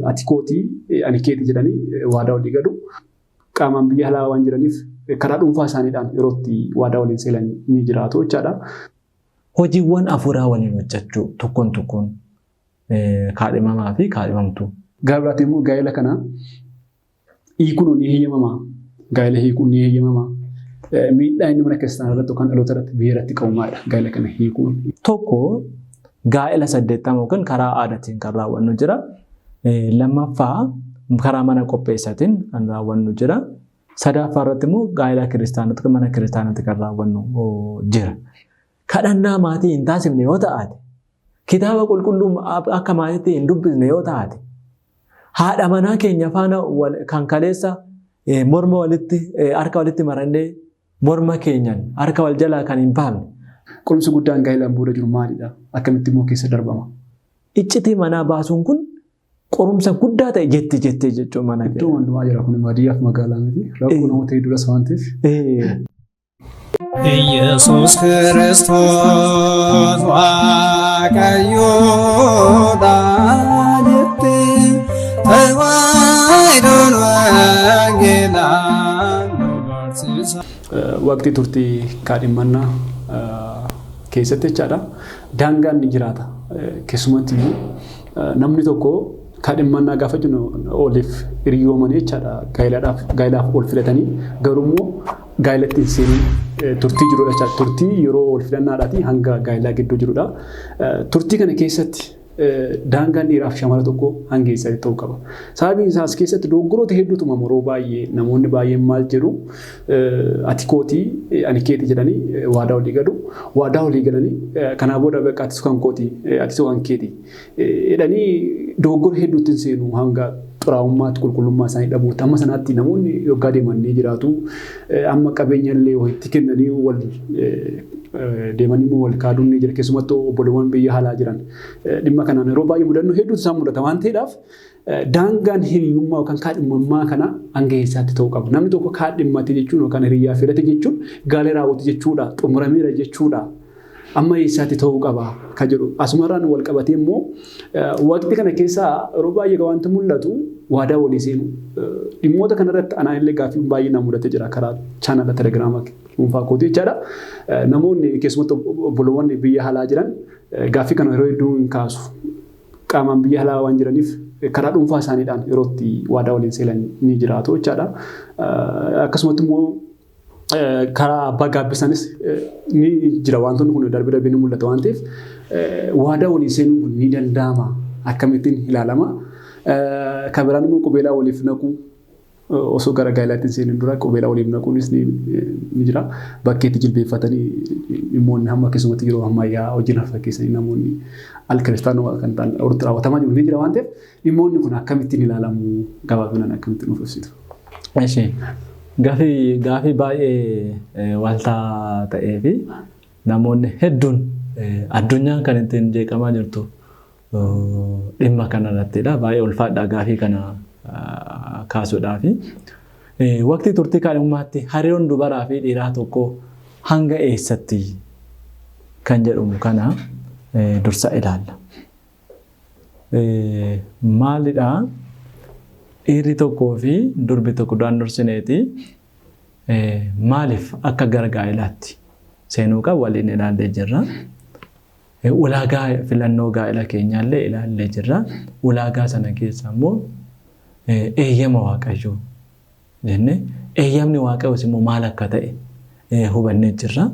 ati kootii ani keeti jedhanii waadaa walii galu. Qaamaan biyya alaa waan jiraniif karaa dhuunfaa isaaniidhaan yeroo itti waadaa waliin seenan ni jiraatu jechaadha. Hojiiwwan afuuraa waliin hojjechuu tokkoon kaadhimamaa fi kaadhimamtuu. Gara biraatiin immoo gaa'ela kana hiikuun ni heeyyamamaa. Gaa'ela hiikuun ni heeyyamamaa. Miidhaa inni mana kiristaanaa irratti yookaan dhaloota irratti biyya irratti qabumaadha. Gaa'ela kana hiikuun. Tokko gaa'ela 80 yookaan karaa aadaatiin kan raawwannu jira. Lammaffaa karaa mana qopheessaatiin kan raawwannu jira. Sadaffaa irratti immoo gaa'ela kiristaanaatti mana kiristaanaatti kan raawwannu jira. Kadhannaa maatii hin taasifne yoo ta'ate, kitaaba qulqulluu akka maatiitti hin dubbisne yoo ta'ate, haadha manaa keenya faana kan kaleessa morma walitti harka walitti marannee morma keenyan harka wal jalaa kan hin baafne. Qorumsi guddaan gaa'elaan booda jiru maalidha? Akkamitti immoo keessa darbama? Iccitii manaa baasuun kun qorumsa guddaa ta'e jettee jechuun mana keenya. Iddoo wandumaa jira kun baadiyyaaf magaalaa miti. Rakkoo namoota hedduudhas waan ta'eef. ኢየሱስ ክርስቶስ ዋቀዮ ዳጅት ተዋይዶን ወንጌላን በርሲሳ ወቅቲ ቱርቲ ካዲማና keessatti jechaadha. Daangaan ni jiraata. Keessumatti namni tokko kaadhimannaa gaafa jennu oliif hiriyoomanii jechaadha. Gaa'elaaf ol filatanii garuu gaa'elatti hin seenin turtii jirudha jechaadha. Turtii yeroo ol filannaadhaati hanga gaa'elaa gidduu jirudha. Turtii kana keessatti daangaan dhiiraaf shamara tokko hanga eessaatti ta'uu qaba. Sababiin isaas keessatti dogoggoroota hedduutu yeroo baay'ee namoonni baay'een maal jedhu ati kootii ani keeti jedhanii waadaa walii galu. Waadaa walii galanii kanaa booda bakka ati kan kootii ati kan keeti jedhanii dogoggora hedduutti seenu hanga xuraa'ummaatti qulqullummaa isaanii dhabuutti amma sanaatti namoonni yoggaa deemanii jiraatu amma qabeenya illee walitti kennanii wal deemanii wal kaaduun ni jira keessumattuu obboleewwan biyya alaa jiran dhimma kanaan yeroo baay'ee mudannoo hedduutu isaan mudata waan ta'eedhaaf daangaan hiriyummaa yookaan kaadhimummaa kana hanga eessaatti ta'uu qaba. Namni tokko kaadhimmate jechuun yookaan hiriyyaa filate jechuun gaalee raawwatu jechuudha xumurameera jechuudha. Amma eessaatti ta'uu qaba kan jedhu asumarraan wal qabatee immoo waqtii kana keessaa yeroo baay'ee wanti mul'atu waadaa walii seenu dhimmoota kanarratti anaan illee gaaffii baay'ee na mudate jira karaa chaanala telegiraamaa dhuunfaa kootii jechaadha. Namoonni keessumatti obboleewwan biyya alaa jiran gaaffii kana yeroo hedduu hin kaasu. Qaamaan biyya alaa waan jiraniif karaa dhuunfaa isaaniidhaan yeroo itti waadaa waliin seenan ni jiraatu jechaadha. Akkasumatti immoo karaa abbaa gaabbisanis ni jira wantoonni kun darbee ni mul'ata waan ta'eef waadaa walii seenuun kun ni danda'ama akkamittiin ilaalama. Kan biraan immoo qubeelaa waliif naquu osoo gara gaa'elaatti seenuun dura qubeelaa waliif naquunis ni jira. Bakkeetti jilbeeffatanii dhimmoonni hamma keessumatti yeroo ammayyaa hojiin hafa keessanii namoonni alkiristaanoo kan ta'an walitti raawwatamaa jiru ni jira waan ta'eef dhimmoonni kun akkamittiin ilaalamu gabaabinaan akkamittiin nuuf ibsitu. Gaaffii baay'ee waltaa ta'ee fi namoonni hedduun addunyaan kan ittiin jeeqamaa jirtu dhimma kanarrattidha. Baay'ee ulfaadha gaaffii kana kaasuudhaaf. Waqtii turtii kaadhimummaatti hariiroon dubaraa fi dhiiraa tokko hanga eessatti kan jedhamu kana dursa ilaalla. Maalidhaa? Dhiirri tokkoo fi durbi tokko duraan dursineeti maaliif akka gara gaa'elaatti seenuu qabu waliin ilaallee jirra. Ulaagaa filannoo gaa'ela keenyaallee ilaallee jirra. Ulaagaa sana keessa immoo eeyyama waaqayyoo jennee eeyyamni waaqayyoos immoo maal akka ta'e hubannee jirra.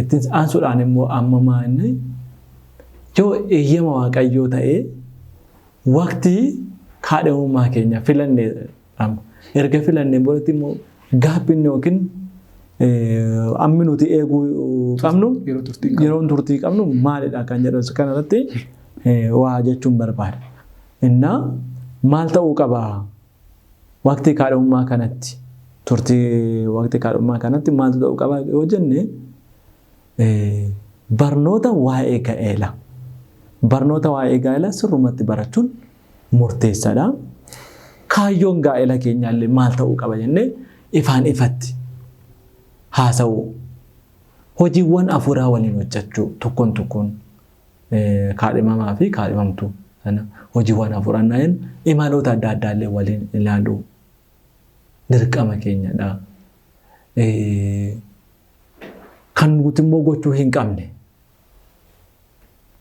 Ittiin aansuudhaan immoo amma maanne yoo eeyyama waaqayyoo ta'ee waqtii kaadhimummaa keenya filannee erga filannee boodatti immoo gaabbiin yookiin amma nuti eeguu qabnu yeroo turtii qabnu maalidha kan jedhamu kanarratti waa jechuun barbaada. Innaa maal ta'uu qaba waqtii kaadhimummaa kanatti turtii waqtii kaadhimummaa kanatti maaltu ta'uu qaba yoo jenne barnoota waa'ee gaa'elaa. Barnoota waa'ee gaa'elaa sirrumatti barachuun murteessaadha. Kaayyoon gaa'ela keenyaallee maal ta'uu qaba jennee ifaan ifatti haasa'uu. Hojiiwwan afuuraa waliin hojjechuu tokkoon kaadhimamaa fi kaadhimamtuu sana hojiiwwan afurannaan imaloota adda addaallee waliin ilaaluu dirqama keenyadha. Kan nuti immoo gochuu hin qabne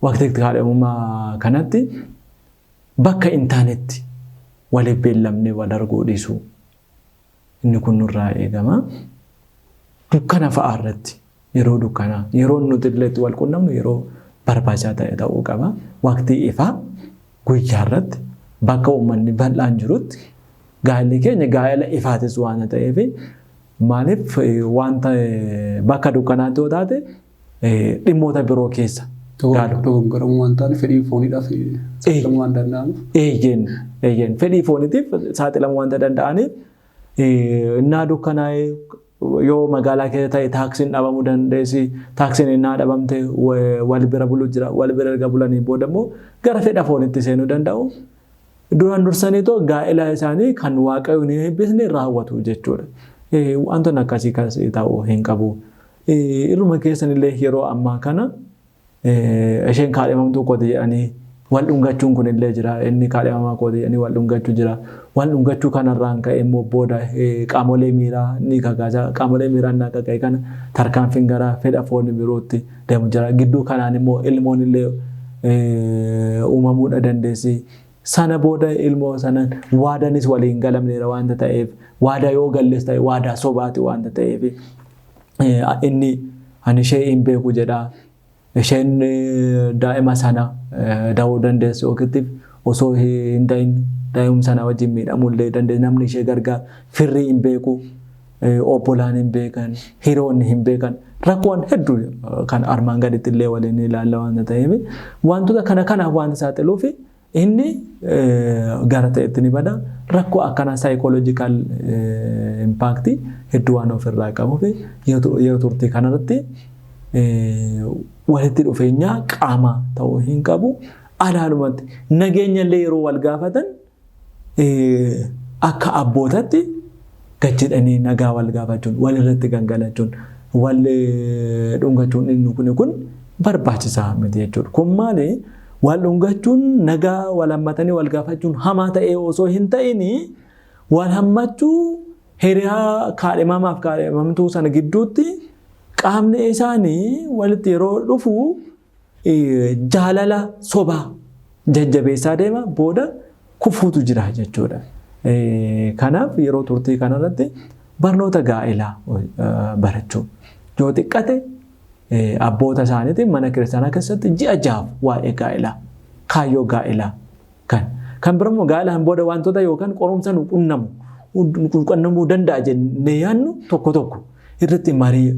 waqtii kaadhimummaa kanatti bakka intaanetti waliif beellamnee wal arguu dhiisuu inni kun nurraa eegama. Dukkana fa'aa irratti yeroo dukkanaa yeroo nuti illee wal qunnamnu yeroo barbaachisaa ta'e ta'uu qaba. Waqtii ifaa guyyaa irratti bakka uummanni bal'aan jirutti gaa'elli keenya gaa'ela ifaatis waan ta'eef maaliif wanta bakka dukkanaatti yoo taate dhimmoota biroo keessa Dogongaramu waan ta'aniif fedhii fooniidhaaf saaxilamuu waan danda'amuuf. Eeyyeen fedhii fooniitiif saaxilamuu waan danda'aniif innaa dukkanaa'ee yoo magaalaa keessa ta'e taaksiin dhabamuu dandeessi. Taaksiin innaa dhabamte wal bira buluu jira. Wal bira erga bulanii booda immoo gara fedha fooniitti seenuu danda'u. Duraan dursaniitoo gaa'ela isaanii kan waaqayyoon hin eebbisne raawwatu jechuudha. Wantoonni akkasii ta'uu hin qabu. Irruma keessanillee yeroo ammaa kana isheen kaadhimamtuu kooti jedhanii wal dhungachuun kun illee jira. Inni kaadhimamaa kooti jedhanii wal dhungachuu jira. Wal dhungachuu kanarraan ka'e immoo booda qaamolee miiraa ni kakaasa. Qaamolee miiraa ni kaka'e kana tarkaanfiin gara fedha foonii birootti deemu jira. Gidduu kanaan immoo ilmoon illee uumamuudha dandeessi. Sana booda ilmoo sanaan waadaanis waliin galamneera waanta ta'eef waadaa yoo galles ta'e waadaa sobaati waanta ta'eef inni ani ishee hin beeku jedha. Isheen daa'ima sana da'uu dandeessu yookiin osoo hin da'iin daa'ima sana wajjin miidhamuu illee dandeessu. Namni ishee gargaara firrii hin beeku, obbolaan hin beekan, hiriyoonni hin beekan. Rakkoon hedduu kan armaan gaditti illee waliin ilaalla waanta ta'eef wantoota kanaaf waanta saaxiluuf inni gara ta'etti ni bada. Rakkoo akkana saayikooloojikaal impaaktii hedduu waan ofirraa qabuuf yoo turtii kanarratti walitti dhufeenya qaama ta'uu hin qabu. Alaalumatti nageenya illee yeroo wal gaafatan akka abbootatti gachidhanii nagaa wal gaafachuun walirratti gangalachuun wal dhungachuun inni kun barbaachisaa miti jechuudha. Kun maali? Wal dhungachuun nagaa wal hammatanii wal gaafachuun hamaa ta'ee osoo hin ta'in wal hammachuu hiriyaa kaadhimamaaf kaadhimamtuu sana gidduutti qaamni isaanii walitti yeroo dhufu jaalala sobaa jajjabeessaa deema booda kufuutu jira jechuudha. Kanaaf yeroo turtii kanarratti barnoota gaa'elaa barachuu yoo xiqqate abboota isaaniitiin mana kiristaanaa keessatti ji'a 6 waa'ee gaa'elaa kaayyoo gaa'elaa kan biraa gaa'elaan booda wantoota yookaan qorumsa nu qunnamuu danda'a jennee yaadnu tokko irratti marii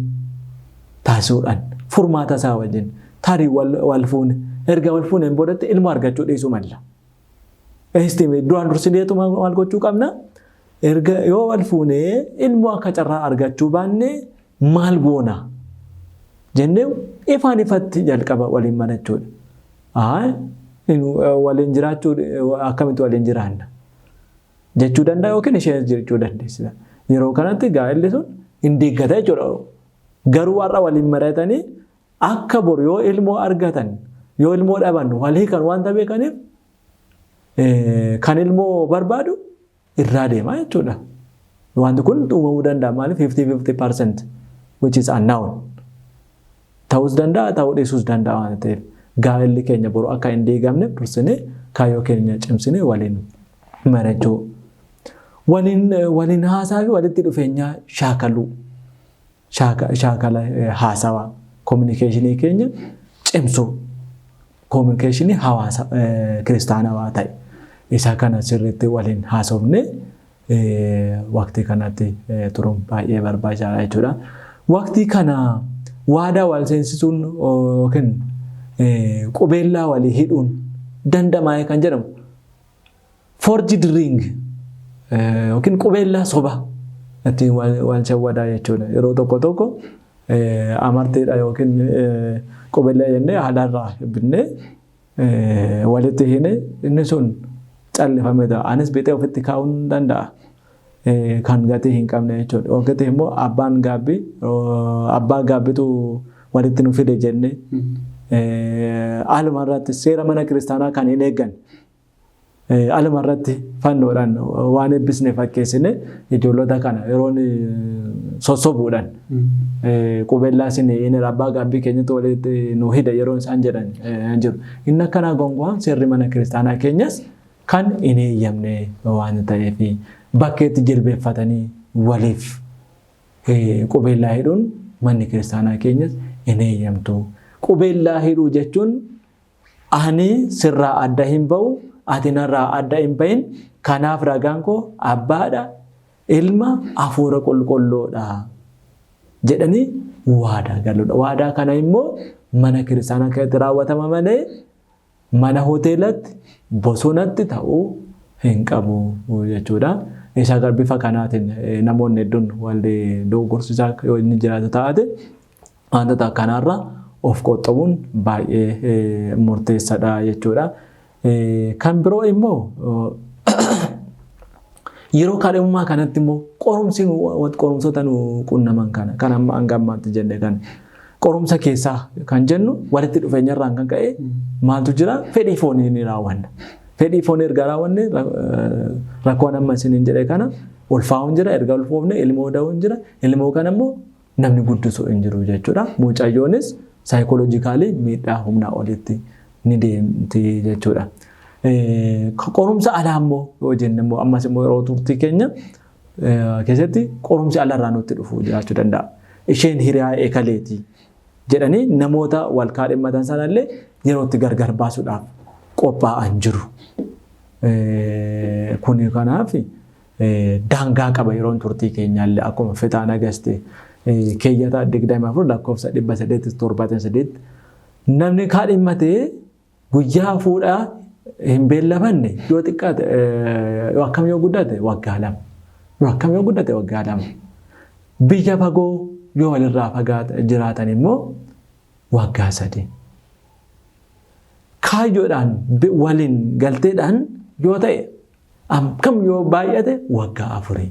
taasisuudhaan furmaata isaa wajjin tarii wal fuune erga wal fuuneen boodatti ilma argachuu dhiisuu malla. Duraan dursineetu maal gochuu qabna? Erga yoo wal fuunee ilmoo akka carraa argachuu baanne maal goona jennee ifaan ifatti jalqaba waliin marachuudha. Waliin jiraachuu akkamitti waliin jiraanna jechuu danda'a yookiin isheen jechuu dandeessisa. Yeroo kanatti gaa'elli sun hin deeggata jechuudha. Garuu warra waliin maratanii akka bor yoo ilmoo argatan yoo ilmoo dhaban walii kan waanta beekaniif kan ilmoo barbaadu irraa deema jechuudha. Wanti kun uumamuu danda'a maaliif 50% which is unknown ta'uus danda'a ta'uu dhiisuus danda'a waan ta'eef gaa'elli keenya boru akka hin deegamne dursinee kaayyoo keenya cimsinee waliin marachuu waliin haasaa fi walitti dhufeenya shaakaluu. Shaakala haasawaa kominikeeshinii keenya cimsuu kominikeeshinii hawaasa kiristaanawaa ta'e isa kana sirriitti waliin haasofne waqtii kanatti turuun baay'ee barbaachisaadha jechuudha. Waqtii kana waadaa wal seensisuun yookiin qubeellaa walii hidhuun danda'ama kan jedhamu forged ring yookiin qubeellaa sobaa ittiin wal shawwadaa jechuudha. Yeroo tokko amartiidha yookiin qubeellaa jennee haalaarraa binnee walitti hine inni sun callifamee ta'a. Anis bitee ofitti kaa'uun danda'a. Kan gatii hin qabne jechuudha. Ofitti immoo abbaa gaabbitu walitti nu fide jennee haaluma irratti seera mana kiristaanaa kan hin eeggan alumarratti fannoodhaan waan eebbisne fakkeessine ijoollota kana yeroon sossobuudhaan qubeellaa isin inni abbaa gaabbii keenyatti walitti nu hida yeroon isaan jedhan jiru. Inni akkanaa gonkumaan seerri mana kiristaanaa keenyas kan hin eeyyamne waan ta'eef bakkeetti jilbeeffatanii waliif qubeellaa hidhuun manni kiristaanaa keenyas hin eeyyamtu. Qubeellaa hidhuu jechuun ani sirraa adda hin ba'u, ati narraa adda hin ba'in, kanaaf ragaan koo abbaadha, ilma, hafuura qulqulluudha jedhanii waadaa galuudha. Waadaa kana immoo mana kiristaanaa keessatti raawwatama malee mana hoteelatti, bosonatti ta'uu hin qabu jechuudha. Isa bifa kanaatiin namoonni hedduun walii dogoggorsiisaa yoo inni jiraatu taate wantoota akkanaarraa of qoxxabuun baay'ee murteessaadha jechuudha. Kan biroo immoo yeroo kadhummaa kanatti immoo qorumsoota nu qunnaman kana kan amma hanga ammaatti jenne kan qorumsa keessaa kan jennu walitti dhufeenyarraan kan ka'e maaltu jira? Fedhii foonii ni raawwanna. Fedhii foonii erga raawwanne rakkoon amma isiniin jedhe kana ulfaa'uun jira, erga ulfoofne ilmoo da'uun jira, ilmoo kana immoo namni guddisuu hin jiru jechuudha. Mucayyoonis saayikooloojikaalii miidhaa humnaa olitti ni deemti jechuudha. Qorumsa alaa immoo yoo jenne immoo ammas immoo yeroo turtii keenya keessatti qorumsi alarraa nutti dhufu jiraachuu danda'a. Isheen hiriyaa eekaleeti jedhanii namoota wal kaadhimmatan sanallee yerootti gargar baasuudhaaf qophaa'an jiru. Kuni kanaaf daangaa qaba yeroon turtii keenyaallee akkuma fixaan agaste keeyyata 24 lakkoofsa 378 namni kaadhimmatee guyyaa fuudhaa hin beellamanne yoo xiqqaate yoo akkam yoo guddate waggaa 2 yoo akkam yoo guddate waggaa 2 biyya fagoo yoo walirraa fagaata jiraatan immoo waggaa 3 kaayyoodhaan waliin galteedhaan yoo ta'e akkam yoo baay'ate waggaa 4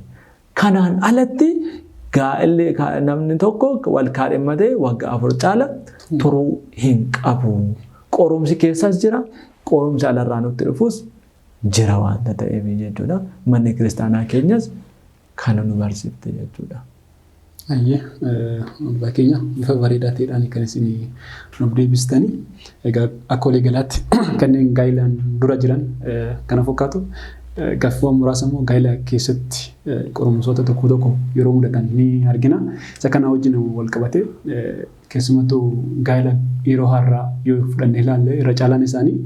kanaan alatti gaa'ellee namni tokko wal kaadhimmatee waggaa 4 caala turuu hin qabu. Qorumsi keessas jira, qorumsi alarraa nutti dhufus jira waanta ta'eef jechuudha. Manni kiristaanaa keenyas kana nu barsiifte jechuudha. Ayyee bakkeenya bifa bareedaa ta'edhaan kan isin nuuf deebistanii egaa akka walii galaatti kanneen gaa'ilaan dura jiran kana fakkaatu gaaffii muraasa immoo gaa'ila keessatti qorumsoota tokko tokko yeroo mudatan ni argina. Isa kana wajjin wal qabatee keessumattuu gaa'ila yeroo har'aa yoo fudhannee ilaalle irra caalaan isaanii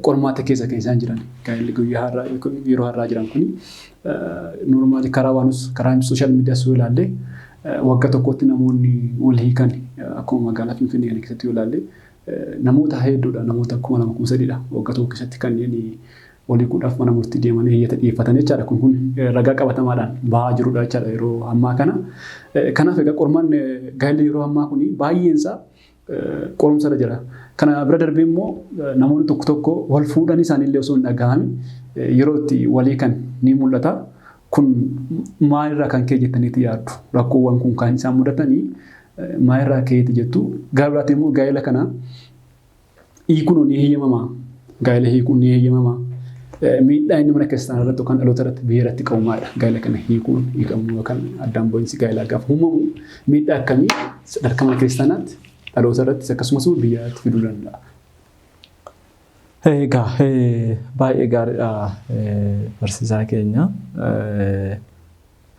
qormaata keessa kan isaan jiran. Gaa'illi guyyaa har'aa yeroo har'aa jiran kuni normaali karaa waanus karaa sooshaal miidiyaas yoo ilaalle waggaa tokkotti namoonni wal hiikan akkuma magaalaa Finfinnee kana keessatti yoo ilaalle namoota hedduudha. Namoota 2,300 waggaa tokko keessatti kanneen walii kuudhaaf mana murtii deemanii hiyyata dhiyeeffatan jechaadha. Kun ragaa qabatamaadhaan bahaa jirudha jechaadha yeroo ammaa kana. Kanaaf egaa qormaan gaa'illi yeroo ammaa kuni baay'eensaa qorumsarra jira. Kana bira darbee immoo namoonni tokko tokko wal fuudhan isaaniillee osoo hin dhagahame yeroo itti walii kan ni mul'ata. Kun maalirraa kan ka'e jettaniiti yaaddu? Rakkoowwan kun kan isaan mudatanii maalirraa ka'eeti jettu? Gaa'ilatti immoo gaa'ila kana hiikuun ni heeyyamama. Gaa'ila hiikuun ni heeyyamama. Miidhaa inni mana kiristaanaa irratti yookaan dhaloota irratti biyya irratti qabumaadha. Gaa'ila kana hiikuun hiikamuu yookaan addaan ba'iinsi gaa'ilaa gaafa uumamu miidhaa akkamii sadarkaa mana kiristaanaatti dhaloota irratti akkasumas biyyaatti fiduu danda'a? Egaa baay'ee gaariidha barsiisaa keenya.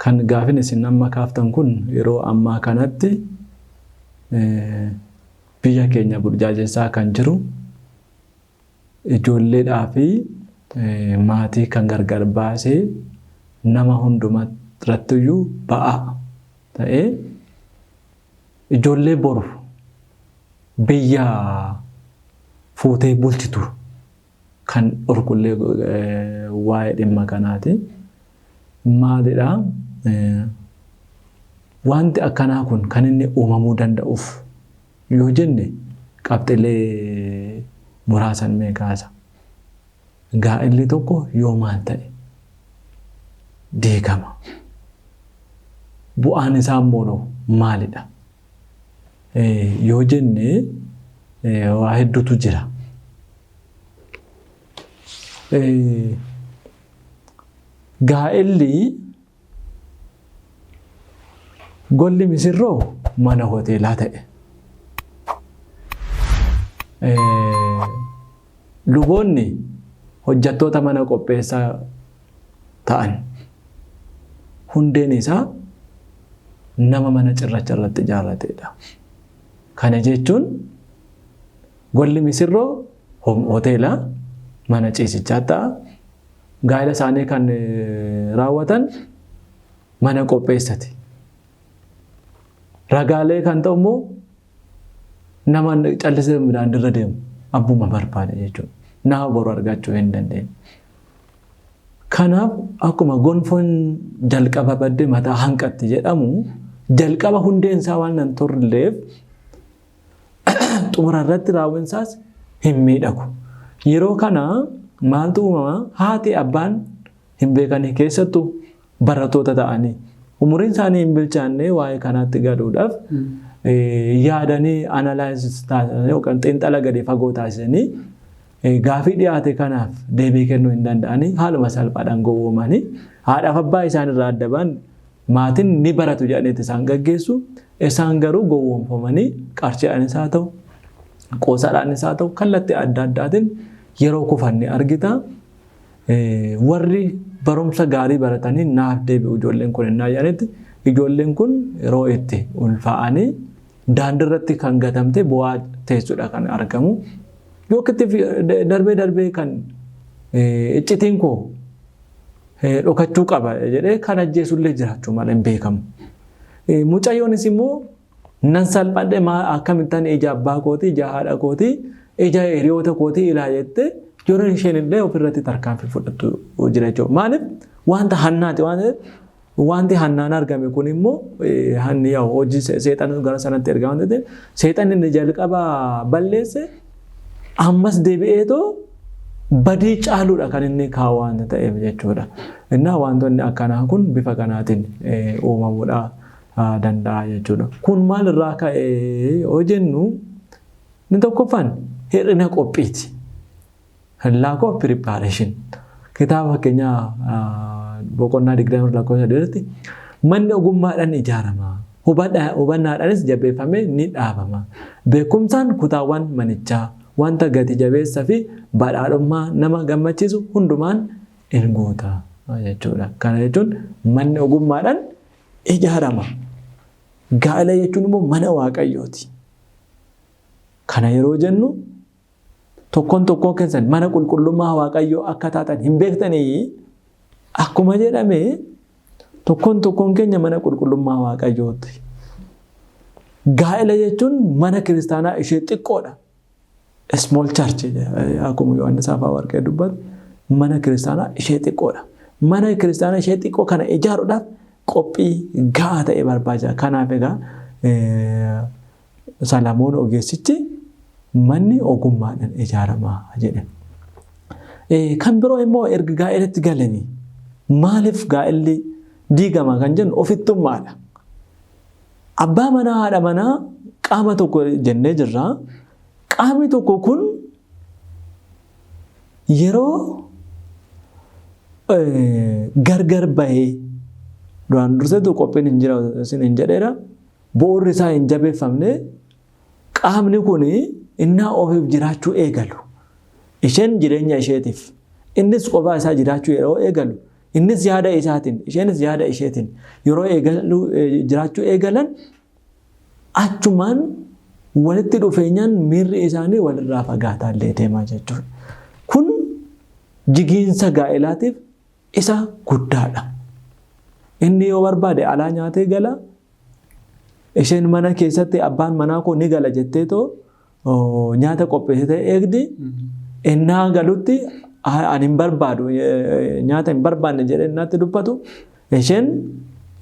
Kan gaafin isin amma kaaftan kun yeroo ammaa kanatti biyya keenya burjaajessaa kan jiru ijoolleedhaa fi maatii kan gargar baasee nama hundumarrattiyyuu ba'aa ta'ee ijoollee boru biyya fuutee bulchitu kan dhorkullee waa'ee dhimma kanaati. Maalidha? Wanti akkanaa kun kan inni uumamuu danda'uuf yoo jenne qabxilee muraasan mee kaasa. Gaa'illi tokko yoo maal ta'e diigama. Bu'aan isaa immoo maalidha? Yoo jenne waa hedduutu jira. gaa'elli golli misirroo mana hoteelaa ta'e. Luboonni hojjettoota mana qopheessaa ta'an hundeen isaa nama mana cirracha irratti ijaarratedha. Kana jechuun golli misirroo hoteelaa mana ciisichaa ta'a. Gaa'ela isaanii kan raawwatan mana qopheessati. Ragaalee kan ta'u immoo nama callisee midhaan irra deemu abbuma barbaade jechuudha. Nama boru argachuu hin dandeenye. Kanaaf akkuma gonfoon jalqaba badde mataa hanqatti jedhamu jalqaba hundeen isaa waan nan turreef xumura irratti raawwinsaas hin miidhagu. Yeroo kana maaltu uumama? Haati abbaan hin beekanii keessattuu barattoota ta'anii umuriin isaanii hin bilchaanne waa'ee kanaatti galuudhaaf yaadanii analaayisis taasisanii yookaan xiinxala gadi fagoo taasisanii gaafii dhiyaate kanaaf deebii kennuu hin danda'anii haaluma salphaadhaan gowwoomanii haadhaaf abbaa isaan irraa adda ba'an maatiin ni baratu jedhaniiti isaan gaggeessu. Isaan garuu gowwoomfamanii qarshiidhaanis haa ta'u qoosaadhaanis haa ta'u kallattii adda addaatiin yeroo kufanne argita. Warri barumsa gaarii baratanii naaf deebi'u ijoolleen kun hin jedhanitti ijoolleen kun yeroo itti ulfaa'anii daandii irratti kan gatamte bu'aa teessudha kan argamu. Yookitti darbee kan iccitiin koo dhokachuu qaba jedhee kan ajjeesullee jiraachuu mala hin beekamu. Mucayyoonis immoo nan salphadhe akkamittan ija abbaa kootii, ija haadha kootii, ija hiriyoota kootii ilaa jettee yeroo isheen illee ofirratti tarkaanfii fudhattu jira jechuudha. Maaliif wanta hannaati wanti hannaan argame kun immoo hanni yaa hojii seexan gara sanatti ergaa waan ta'eef seexan inni jalqaba balleesse ammas deebi'eetoo badii caaluudha kan inni kaa'u waan ta'eef jechuudha. Innaa wantoonni akkanaa kun bifa kanaatiin uumamuudha danda'a jechuudha. Kun maalirraa ka'ee yoo jennu inni tokkoffaan hir'ina qophiiti. Lack of preparation. Kitaaba fakkeenyaa boqonnaa 20 lakkoofsa 8tti manni ogummaadhaan ijaarama. Hubannaadhaanis jabeeffamee ni dhaabama. Beekumsaan kutaawwan manichaa wanta gati jabeessaa fi badhaadhummaa nama gammachiisu hundumaan in guuta jechuudha. Kana jechuun manni ogummaadhaan ijaarama. Gaa'ela jechuun immoo mana waaqayyooti. Kana yeroo jennu tokkoon keessan mana qulqullummaa waaqayyoo akka taatan hin beektanii akkuma jedhame tokkoon keenya mana qulqullummaa waaqayyooti. Gaa'ela jechuun mana kiristaanaa ishee xiqqoodha. Small church akkuma Yohaannis Afeworqii dubbatu mana kiristaanaa ishee xiqqoodha. Mana kiristaanaa ishee xiqqoo kana ijaaruudhaaf qophii gahaa ta'e barbaachisa. Kanaaf egaa Salamoon ogeessichi manni ogummaadhaan ijaarama jedhan. Kan biroo immoo erga gaa'elatti galanii maaliif gaa'elli diigama kan jennu ofittummaadha. Abbaa manaa haadha manaa qaama tokko jennee jirra. Qaamni tokko kun yeroo gargar bahee duraan durseetu qophiin hin jira isin hin jedheera bu'uurri isaa hin jabeeffamne qaamni kun innaa ofiif jiraachuu eegalu. Isheen jireenya isheetiif innis qofaa isaa jiraachuu yeroo eegalu innis yaada isaatiin isheenis yaada isheetiin yeroo jiraachuu eegalan achumaan walitti dhufeenyaan miirri isaanii walirraa fagaataa illee deemaa jechuudha. Kun jigiinsa gaa'elaatiif isa guddaadha. Inni yoo barbaade alaa nyaatee gala. Isheen mana keessatti abbaan manaa koo ni gala jetteetoo nyaata qopheessitee eegdi. Innaa galutti ani hin barbaadu nyaata hin barbaanne jedhee innaatti dubbatu. Isheen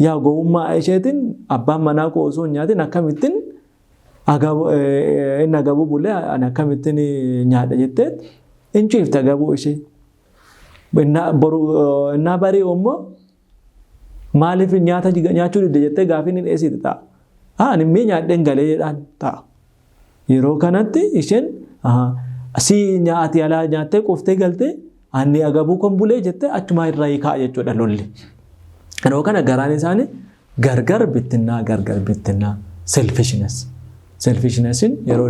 yaa gowwummaa isheetiin abbaan manaa koo osoo hin nyaatin akkamittiin inni agabuu bulee ani akkamittiin nyaadha jettee hin ciifte agabuu ishee. Innaa barii immoo maaliif nyaata nyaachuu didde jettee gaafiin hin dhiyeessite ta'a. Ani mee nyaadheen galee jedhaan ta'a. Yeroo kanatti isheen si nyaati alaa nyaattee qoftee galtee Ani agabuu kan bulee jettee achumaa irraa hiikaa jechuudha lolli. Yeroo kana garaan isaanii gargar bittinnaa selfishness. Selfishnessiin yeroo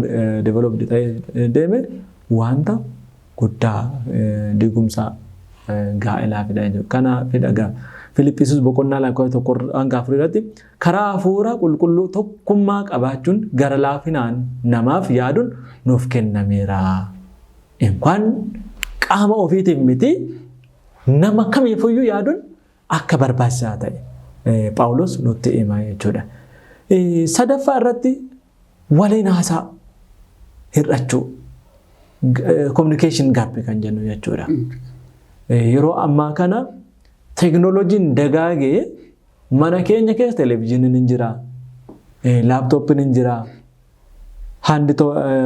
developed ta'ee deeme wanta guddaa digumsaa gaa'elaa fida jechuudha. Kana fida Filippisius boqonnaa lakkoofsa tokko hanga afurii irratti karaa hafuura qulqulluu tokkummaa qabaachuun gara laafinaan namaaf yaaduun nuuf kennameera. Inkaan qaama ofiitiif miti nama kamiifuyyuu yaaduun akka barbaachisaa ta'e Phaawulos nutti hima jechuudha. Sadaffaa irratti waliin haasaa hir'achuu communication gap kan jennu jechuudha. Yeroo ammaa kana teknooloojiin dagaagee mana keenya keessa televezyiiniin hin jira, laaptooppiin hin jira,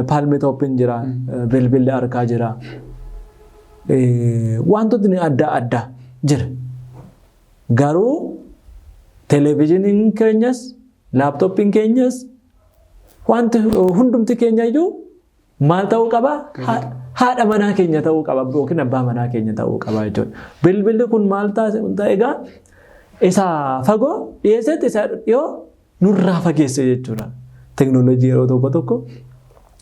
paalmeetooppiin jira, bilbilli harkaa jira. Wantootni adda addaa jira. Garuu televezyiiniin keenyas, laaptooppiin keenyas wanti hundumti keenya iyyuu maal ta'uu qaba? Haadha manaa keenya ta'uu qaba yookiin abbaa manaa keenya ta'uu qaba jechuudha. Bilbilli kun maal ta'e egaa isa fagoo dhiyeessetti isa dhiyoo nurraa fageesse jechuudha. Teknooloojii yeroo tokko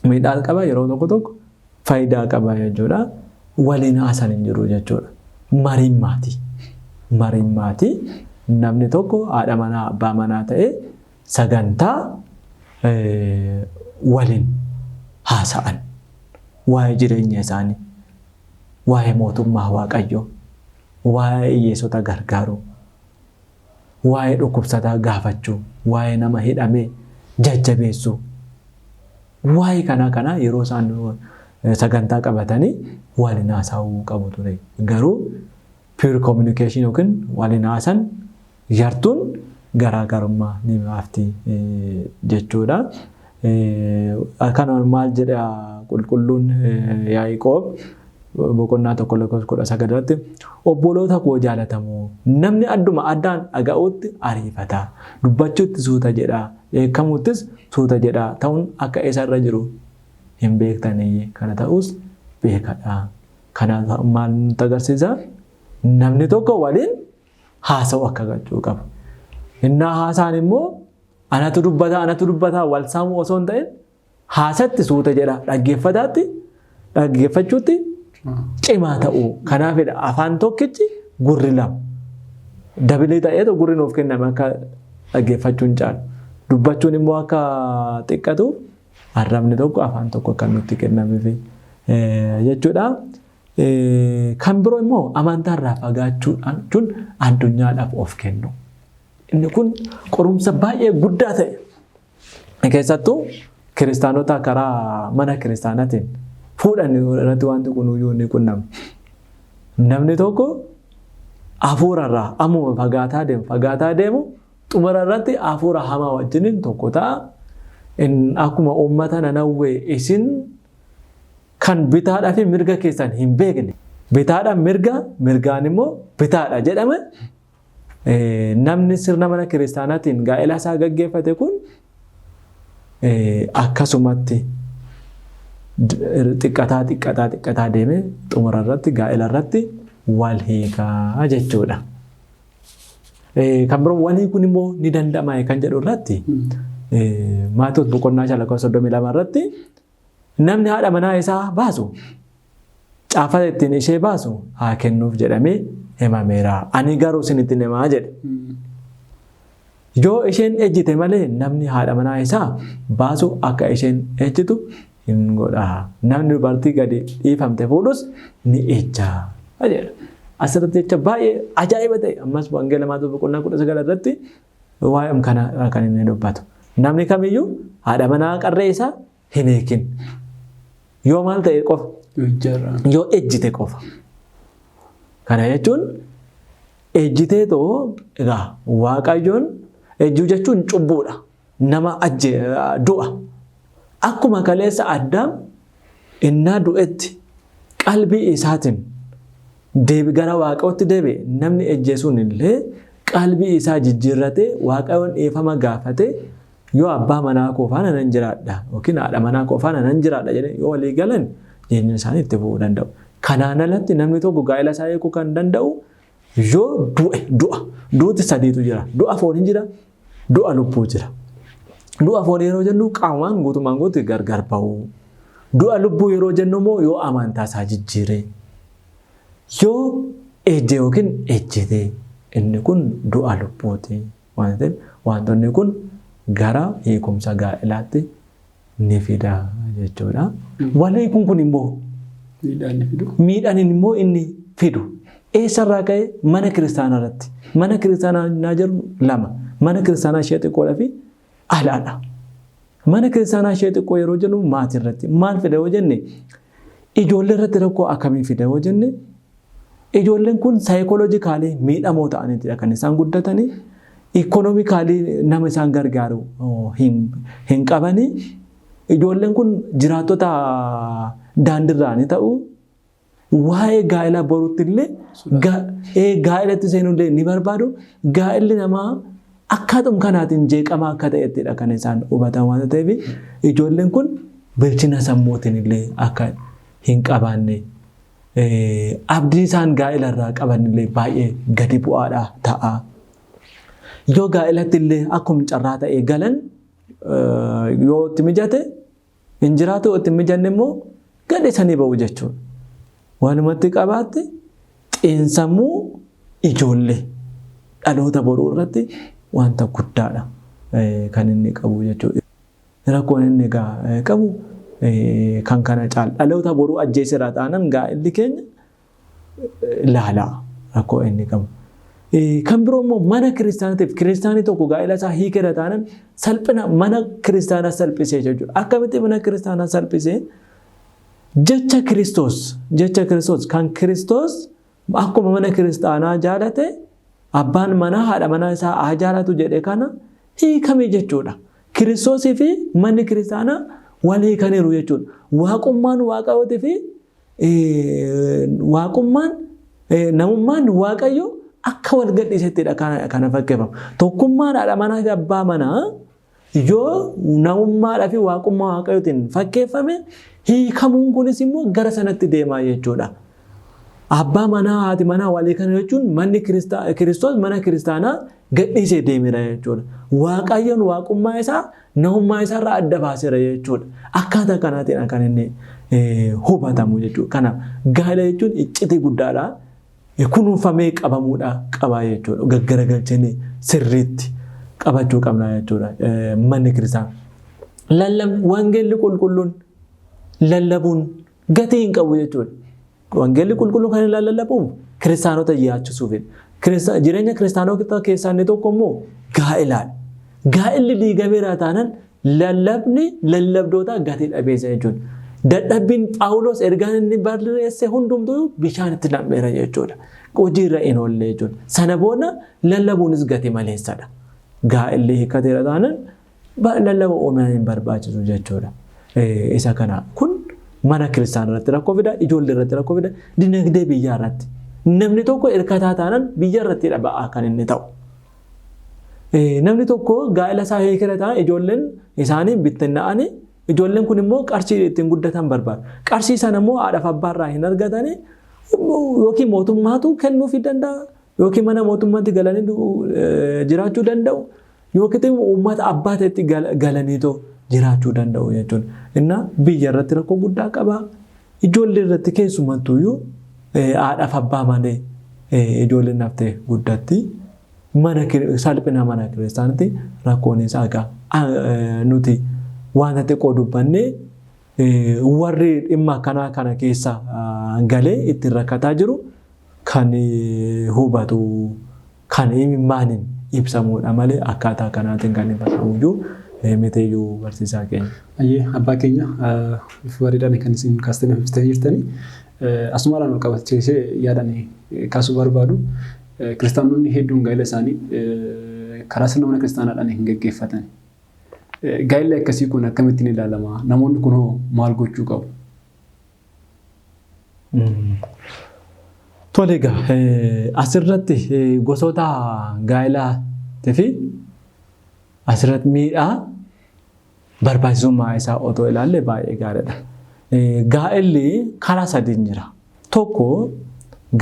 miidhaa qaba, yeroo tokko faayidaa qaba jechuudha. Waliin haasan hin jiru jechuudha. Mariin maatii namni tokko haadha manaa abbaa manaa ta'ee sagantaa waliin haasa'an. Waa'ee jireenya isaanii, waa'ee mootummaa Waaqayyoo, waa'ee hiyyeessota gargaaruu, waa'ee dhukkubsataa gaafachuu, waa'ee nama hidhamee jajjabeessuu, waa'ee kana yeroo isaan sagantaa qabatanii waliin haasa'uu qabu ture. Garuu pure communication yookiin waliin haasan yartuun garaagarummaa ni baafti jechuudha. Kanaan maal jedha qulqulluun Yaaqoob boqonnaa tokko lakkoofsa 19 irratti obboloota koo jaalatamoo namni adduma addaan dhaga'uutti ariifata, dubbachuutti suuta jedha, eekkamuuttis suuta jedha ta'uun akka isarra jiru hin beektanii kana ta'us beekadha. Kana maal nutti agarsiisa? Namni tokko waliin haasa'u akka gachuu qaba. Innaa haasaan immoo anatu dubbataa wal saamuu osoo hin ta'in haasatti suuta jedha dhaggeeffachuutti cimaa ta'uu. Kanaafidha afaan tokkichi gurri lama dabalee ta'ee gurri nuuf kenname akka dhaggeeffachuun caalu. Dubbachuun immoo akka xiqqatu arrabni tokko afaan tokko kan nutti kennameef jechuudha. Kan biroo immoo amantaarraa fagaachuun addunyaadhaaf of kennu. Inni kun qorumsa baay'ee guddaa ta'e keessattuu kiristaanota karaa mana kiristaanaatiin fuudhan irratti wanti kun iyyuu ni qunnama. Namni tokko hafuurarraa ammuma fagaataa deemu xumura irratti hafuura hamaa wajjiniin tokko ta'a. Akkuma uummata Nanawwee isin kan bitaadhaa fi mirga keessan hin beekne bitaadhaan mirgaan immoo bitaadha jedhame. Namni sirna mana kiristaanaatiin gaa'ela isaa gaggeeffate kun akkasumatti xiqqataa deemee xumura irratti gaa'ela irratti wal hiikaa jechuudha. Kan biroo walii kun immoo ni danda'ama kan jedhu irratti Maatewos boqonnaa 32 irratti namni haadha manaa isaa baasu caafata ittiin ishee baasu haa kennuuf jedhamee himameera. Ani garuu isinitti himaa jedhe. Yoo isheen ejjite malee namni haadha manaa isaa baasu akka isheen ejjitu hin godha. Namni dubartii gadi dhiifamte fuudhus ni ejja. Asirratti jecha baay'ee ajaa'iba ta'e ammas wangeela Maatewos boqonnaa 19 irratti waa'ee kana kan inni dubbatu. Namni kamiyyuu haadha manaa qarree isaa hin eekin. Yoo maal ta'e qofa? Yoo ejjite qofa. Kana jechuun ejjitee too egaa Waaqayyoon ejjuu jechuun cubbuudha. Nama du'a. Akkuma kaleessa Addaam innaa du'etti qalbii isaatiin gara Waaqayyootti deebi'e namni ejjeesuun illee qalbii isaa jijjiirratee Waaqayyoon dhiifama gaafatee yoo abbaa manaa koo faana nan jiraadha yookiin haadha manaa koo faana nan jiraadha jedhee yoo walii galan jireenya isaanii itti fufuu danda'u. Kanaan alatti namni tokko gaa'ela isaa eeguu kan danda'u yoo duuti sadiitu jira. Du'a foonii jira, du'a lubbuu jira. Du'a foonii yeroo jennu qaamaan guutumaan guutuu gargar bahu. Du'a lubbuu yeroo jennu immoo yoo amantaa isaa jijjiire, yoo ejje yookiin ejjete inni kun du'a lubbuuti. Waan ta'eef wantoonni kun gara hiikumsa gaa'elaatti ni fida jechuudha. Walii kun immoo miidhaan immoo inni fidu eessarraa ka'e mana kiristaanaa irratti. Mana kiristaanaa naa jedhu lama. Mana kiristaanaa ishee xiqqoodhaa fi alaadha. Mana kiristaanaa ishee xiqqoo yeroo jennu maatii irratti maal fida yoo jenne ijoollee irratti rakkoo akkamii fida yoo jenne ijoolleen kun saayikooloojikaalii miidhamoo ta'aniitidha kan isaan guddatanii ikoonoomikaalii nama isaan gargaaru hin qabanii ijoolleen kun jiraattota daandirraa ni ta'u waa'ee gaa'elaa boruutti illee gaa'elatti seenullee ni barbaadu gaa'elli namaa akkaatum kanaatiin jeeqamaa akka ta'ettidha kan isaan hubatan waan ta'eef ijoolleen kun bilchina sammuutiin illee akka hin qabaanne abdii isaan gaa'ela irraa qaban illee baay'ee gadi bu'aadha ta'a. Yoo gaa'elatti illee akkuma carraa ta'ee galan yoo itti mijate hin jiraatu yoo itti mijanne immoo gadi sanii ba'u jechuudha. Walumatti qabaatte xiinsammuu ijoollee dhaloota boruu irratti wanta guddaadha kan inni qabu jechuudha. Rakkoon inni qabu kan kana caala dhaloota boruu ajjeesirraa ta'anan gaa'elli keenya laalaa rakkoo inni qabu. Kan biroo immoo mana kiristaanaatiif kiristaanii tokko gaa'ela isaa hiikera ta'anan salphina mana kiristaanaa salphisee jechuudha. Akkamitti mana kiristaanaa salphisee jecha Kiristoos kan Kiristoos akkuma mana kiristaanaa jaalate abbaan manaa haadha manaa isaa haa jaalatu jedhe kana hiikame jechuudha. Kiristoosii fi manni kiristaanaa wal hiikaniiru jechuudha. Waaqummaan waaqayyootii fi waaqummaan namummaan waaqayyoo akka wal gadhiisettidha kana fakkeeffamu. Tokkummaan haadha manaa fi abbaa manaa yoo namummaadhaa fi waaqummaa waaqayyootiin fakkeeffame hiikamuun kunis immoo gara sanatti deemaa jechuudha. Abbaa manaa haati manaa wal hiikan jechuun manni Kiristoos mana kiristaanaa gadhiisee deemera jechuudha. Waaqayyoon waaqummaa isaa namummaa isaarraa adda baaseera jechuudha. Akkaataa kanaatiin kan inni hubatamu jechuudha. Kanaaf gaa'ela jechuun iccitii guddaadha. Kunuunfamee qabamuudha qabaa jechuudha. Gaggaragalchanii sirriitti qabachuu qabna jechuudha. Manni kiristaanaa wangeelli qulqulluun lallabuun gatii hin qabu jechuudha. Wangeelli qulqulluun kan inni lallabuun kiristaanota yaachisuufidha. Jireenya kiristaanota keessaa inni tokko immoo gaa'elaadha. Gaa'elli diigameera taanaan lallabdoota gatii dhabeessa jechuudha. Dadhabbiin Phaawulos ergaan inni barreesse hundumtuu bishaanitti nam'eera jechuudha. Hojiirra hin oolle jechuudha. Sana booda lallabuunis gatii maleessadha. Gaa'elli hiikateera taanaan lallaba oomishan hin barbaachisu jechuudha. Isa kana kun mana kiristaanaa irratti rakkoo fida, ijoollee irratti rakkoo fida, dinagdee biyyaa irratti. Namni tokko hirkataa taanaan biyya irratti ba'aa kan inni ta'u. Namni tokko gaa'ela isaa hiikera taanaan ijoolleen isaanii bittinna'anii ijoolleen kun immoo qarshii ittiin guddatan barbaadu. Qarshii sana immoo haadhaaf abbaarraa hin argatanii yookiin mootummaatu kennuufii danda'a yookiin mana mootummaatti galanii jiraachuu danda'u yookiin uummata abbaa ta'etti galaniitoo jiraachuu danda'u jechuudha. Inna biyya irratti rakkoo guddaa qaba. Ijoollee irratti keessumattuyyuu haadhaaf abbaa malee ijoolleen haftee guddatti salphina mana kiristaanaatti rakkoon isaa nuti waan xiqqoo dubbannee warri dhimma kana keessa galee ittiin rakkataa jiru kan hubatu kan imimmaaniin ibsamuudha malee akkaataa kanaatiin kan ibsamu miteeyyuu barsiisaa keenya. Abbaa keenya bareedaan kan isin kaastanii ibsitanii jirtanii asumaraan ol qabachiisee yaadanii kaasuu barbaadu kiristaanonni hedduun gaa'ela isaanii karaa sirna mana kiristaanaadhaan hin gaggeeffatan. Gaa'elli akkasii kun akkamittiin ilaalama? Namoonni kun maal gochuu qabu? Tole egaa asirratti gosoota gaa'elaatii fi asirratti miidhaa barbaachisummaa isaa otoo ilaalle baay'ee gaariidha. Gaa'elli karaa sadiin jira. tokko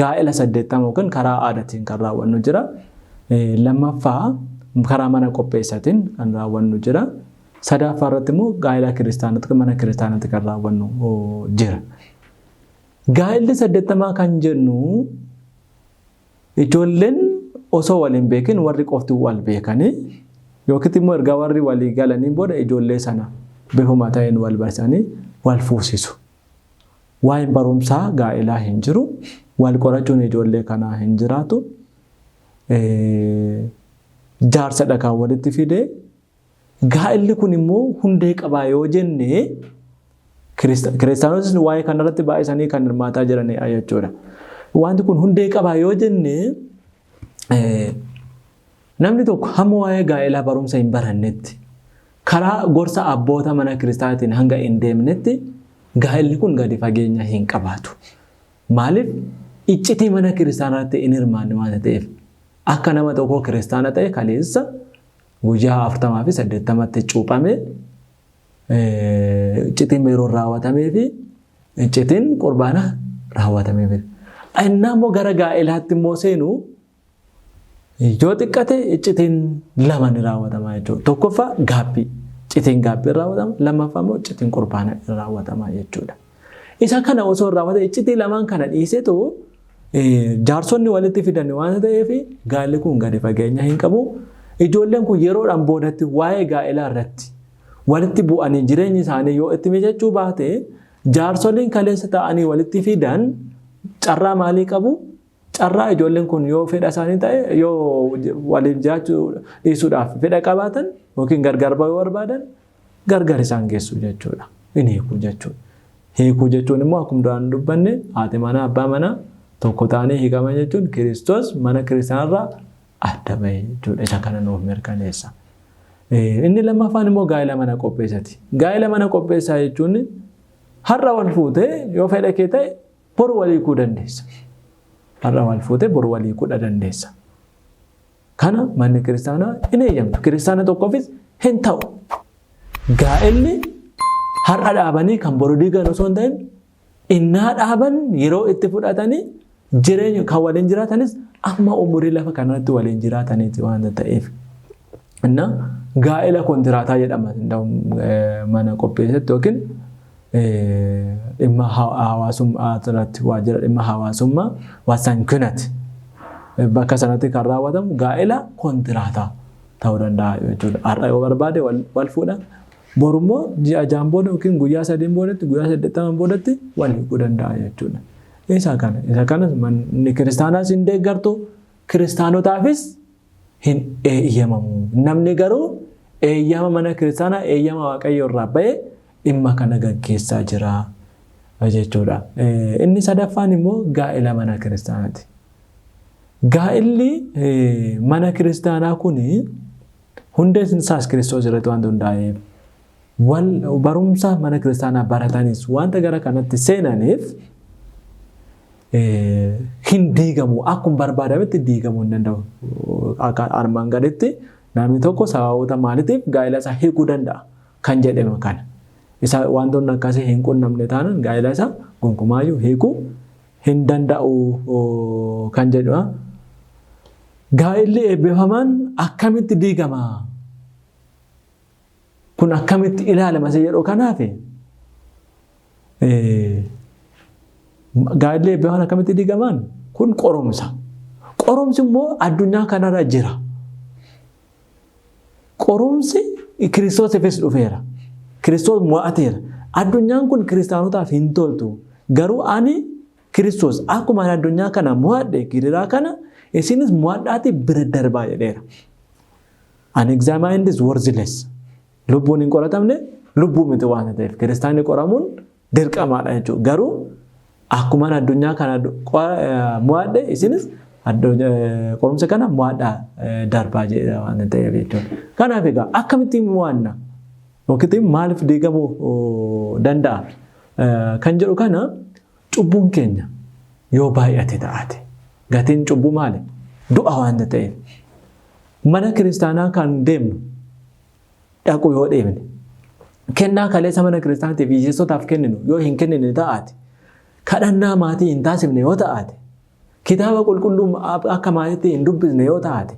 gaa'ela 80 yookaan karaa aadaatiin kan raawwannu jira. Lammaffaa karaa mana qopheessaatiin kan raawwannu jira. Sadaffaa irratti immoo gaa'ela kiristaanota mana kiristaanota kan raawwannu jira. Gaa'elli 80 kan jennu ijoolleen osoo waliin beekin warri qofti wal beekanii yookiin immoo erga warri walii galanii booda ijoollee sana bifuma ta'een wal barsanii wal fuusisu. Waa'een barumsaa gaa'elaa hin jiru. Wal qorachuun ijoollee kanaa hin jiraatu. Jaarsa dhagaan walitti fidee gaa'elli kun immoo hundee qabaa yoo jenne kiristaanotis waa'ee kanarratti baay'isanii kan hirmaataa jiran jechuudha. Wanti kun hundee qabaa yoo jenne namni tokko hamma waa'ee gaa'elaa barumsa hin barannetti karaa gorsa abboota mana kiristaanaatiin hanga hin deemnetti gaa'elli kun gadi fageenya hin qabaatu. Maaliif iccitii mana kiristaanaatti hin hirmaanne waan ta'eef akka nama tokko kiristaana ta'e kaleessa guyyaa 40 fi 80tti cuuphamee iccitiin yeroo raawwatamee fi iccitiin qurbaana raawwatamee. Innaa immoo gara gaa'elaatti immoo seenu yoo xiqqate iccitiin 2 ni raawwatama jechuudha. Tokkoffaa gaabbii iccitiin gaabbii raawwatama. Lammaffaa immoo iccitiin qurbaana raawwatama jechuudha. Isa kana osoo raawwate iccitii 2 kana dhiiseetu jaarsonni walitti fidan waan ta'eef gaa'elli kun gadi fageenya hin qabu. Ijoolleen kun yeroodhaan boodatti waa'ee gaa'elaa irratti walitti bu'anii jireenyi isaanii yoo itti mijachuu baate jaarsoliin kaleessa ta'anii walitti fidan carraa maalii qabu? Carraa ijoolleen kun yoo fedha isaanii ta'e yoo waliin jiraachuu dhiisuudhaaf fedha qabaatan yookiin gargar bahuu barbaadan gargar isaan geessu jechuudha. Inni hiikuu jechuudha. Hiikuu jechuun immoo akkuma duraan dubbanne haati manaa abbaa manaa tokko ta'anii hiikaman jechuun Kiristoos mana kiristaanarraa adda bahee jechuudha. Isa kana nuuf mirkaneessa. Inni lammaffaan immoo gaa'ela mana qopheessaati. Gaa'ela mana qopheessaa jechuun har'a wal fuutee yoo fedha kee ta'e boru walii hiikuu dandeessa. Har'a wal fuutee boru walii hiikuu dandeessa. Kana manni kiristaanaa hin eeyyamtu. Kiristaana tokkoofis hin ta'u. Gaa'elli har'a dhaabanii kan boru diigan osoo hin ta'in innaa dhaaban yeroo itti fudhatanii jireenya kan waliin jiraatanis amma umurii lafa kanarratti waliin jiraataniiti waan ta'eef. Inna gaa'ela kontiraataa jedhama mana qopheessatti yookiin dhimma hawaasummaa irratti waajjira dhimma hawaasummaa waasankunati bakka sanatti kan raawwatamu gaa'ela kontiraataa ta'uu danda'a jechuudha. Har'a yoo barbaade wal fuudha. Borummoo ji'a 6 booda yookiin guyyaa 3 boodatti guyyaa 80 boodatti wal hiikuu danda'a jechuudha. Isa kana manni kiristaanaas hin deeggartu kiristaanotaafis hin eeyyamamu. Namni garuu eeyyama mana kiristaanaa eeyyama waaqayyo irraa ba'ee dhimma kana gaggeessaa jira jechuudha. Inni sadaffaan immoo gaa'ela mana kiristaanaati. Gaa'elli mana kiristaanaa kun hundeen isaas Kiristoos irratti waan hundaa'eef barumsa mana kiristaanaa baratanis wanta gara kanatti seenaniif hin diigamu akkuma barbaadametti diigamuu hin danda'u. Akka armaan gaditti namni tokko sababoota maaliitiif gaa'ela isaa hiikuu danda'a kan jedhame kana. Isa wantoonni akkasii hin qunnamne taanaan gaa'ela isaa gonkumaayyuu hiikuu hin danda'u kan jedhama. Gaa'elli eebbifamaan akkamitti diigama? Kun akkamitti ilaalama isa jedhu kanaaf gaa'elli eebbifamaan akkamitti diigaman kun qoromsa. Qoromsi immoo addunyaa kanarra jira. Qoromsi Kiristoosiifis dhufeera. Kiristoos mo'ateera. Addunyaan kun kiristaanotaaf hin toltu. Garuu ani Kiristoos akkuma addunyaa kana mo'adhe giriraa kana isinis mo'adhaati bira darbaa jedheera. Unexamined is worthless. Lubbuun hin qoratamne lubbuu miti waan ta'eef kiristaanni qoramuun dirqamaadha jechuudha. Garuu akkuma addunyaa kana mo'adhe isinis qorumsa kana mo'adhaa darbaa jedha waan ta'eef jechuudha. Kanaaf egaa akkamittiin mo'anna yookiin maaliif diigamuu danda'a kan jedhu kana cubbuun keenya yoo baay'ate ta'ate gatiin cubbuu maali? Du'a waan ta'eef mana kiristaanaa kan deemnu dhaqu yoo deemne kennaa kaleessa mana kiristaanaatiif hiyyeessotaaf kenninu yoo hin kennine ta'ate kadhannaa maatii hin taasifne yoo ta'ate, kitaaba qulqulluu akka maatiitti hin dubbisne yoo ta'ate,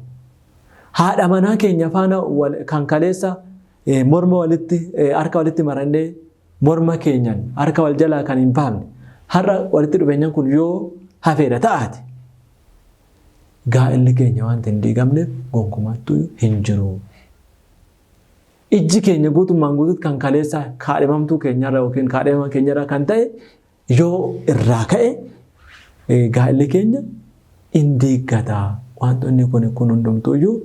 haadha manaa keenya faana kan kaleessa morma walitti harka walitti marannee morma keenyan harka wal jalaa kan hin baafne har'a walitti dhufeenyaan kun yoo hafeedha ta'ate, gaa'elli keenya waan hin diigamneef gonkumattuu hin jiru. Ijji keenya guutummaan guutuutti kan kaleessa kaadhimamtuu keenyarra yookiin kaadhimama keenyarra kan ta'e yoo irraa ka'e gaa'elli keenya hin diiggata. Wantoonni kun hundumtuuyyuu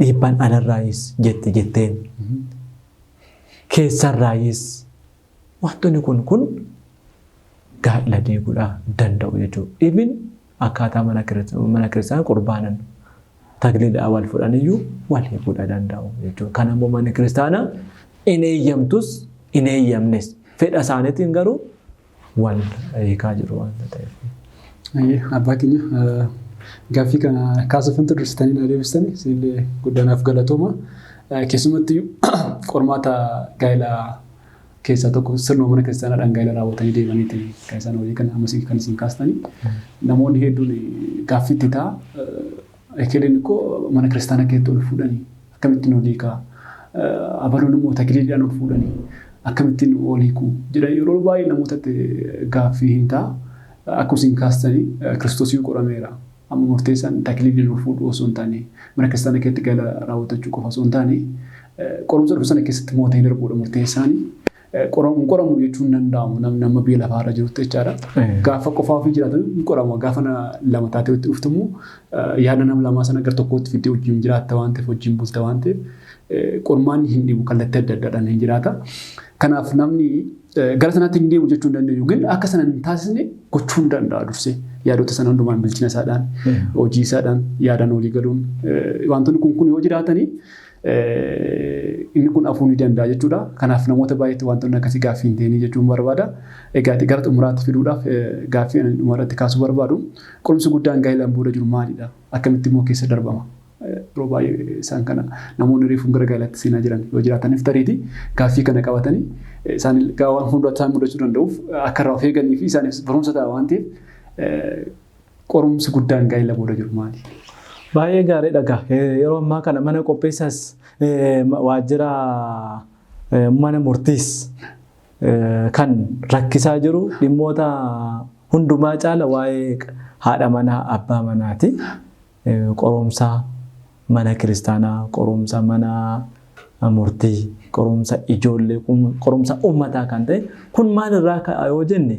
dhiibbaan alarraayis jetteen keessarraayis wantoonni kun gaa'ela diiguudhaa danda'u jechuudha. Ibin akkaataa mana kiristaanaa qurbaanan tagliidhaa wal fudhaniyyuu wal hiikuudha danda'u jechuudha. Kan ammoo mana kiristaanaa hin eeyyamtus hin eeyyamnes fedha isaaniitiin garuu wal hiikaa jiru waanta ta'eef. Abbaa keenya gaaffii kana kaasufamtu dursitanii na deebistanii siillee guddanaaf galatooma. Keessumatti qormaata gaa'elaa keessaa tokko sirnuma mana kiristaanaadhaan gaa'ela raawwatanii deemaniiti kan isaan hojii kana ammasii kan isin kaastanii. Namoonni hedduun gaaffiitti ta'a. Ekeleen koo mana kiristaanaa keessatti ol fuudhanii akkamittiin ol hiikaa? Abaloon immoo takiliidhaan ol fuudhanii akkamittiin ol hiikuu jedhan yeroo baay'ee namootatti gaaffii hin ta'a. Akkuma isin kaastanii Kiristoosii qorameera. Amma murteessaan takiliidhaan ol fuudhuu osoo hin taane mana kiristaanaa keessatti gaa'ela raawwatachuu qofa osoo hin taane qorumsa dhufu sana keessatti mootanii darbuudha murteessaanii. Qoramu jechuun danda'amu nama biyya lafaarra jirutti jechaadha. Gaafa qofaa ofii jiraatan qorama. Gaafa lama taatee itti dhuftu immoo yaada nama lamaa sana gara tokkootti fiddee wajjin jiraatta waan ta'eef wajjin bulta waan ta'eef qormaan hin dhibu kallattii adda addaadhaan hin jiraata. Kanaaf namni gara sanaatti hin deemu jechuu hin dandeenyu ግን akka sana hin taasisne gochuu hin danda'a dursee yaadota sana hundumaan bilchina isaadhaan hojii isaadhaan yaadaan olii galuun wantoonni kun yoo jiraatanii inni kun afuu ni danda'a jechuudha. Kanaaf namoota baay'eetti wantoonni akkasii gaaffii hin ta'inii jechuun barbaada. Egaa gara xumuraatti fiduudhaaf gaaffii dhumarratti kaasuu barbaadu. Qorumsi guddaan gaa'elaan booda jiru maalidha? Akkamitti immoo keessa darbama? Yeroo baay'ee isaan kana namoonni reefuun gara gaa'elaatti seenaa jiran yoo jiraataniif tareeti gaaffii kana qabatanii isaan waan hundaatti isaan mudachuu danda'uuf akka irraa of eeganii fi isaaniif barumsa ta'a waan ta'eef qorumsi guddaan gaa'ela booda jiru maali? Baay'ee gaariidha gaa. Yeroo ammaa kana mana qopheessaas waajjira mana murtiis kan rakkisaa jiru dhimmoota hundumaa caala waa'ee haadha manaa abbaa manaati. Qorumsa mana kiristaanaa, qorumsa mana murtii, qorumsa ijoollee, qorumsa uummataa kan ta'e kun maalirraa ka'a yoo jenne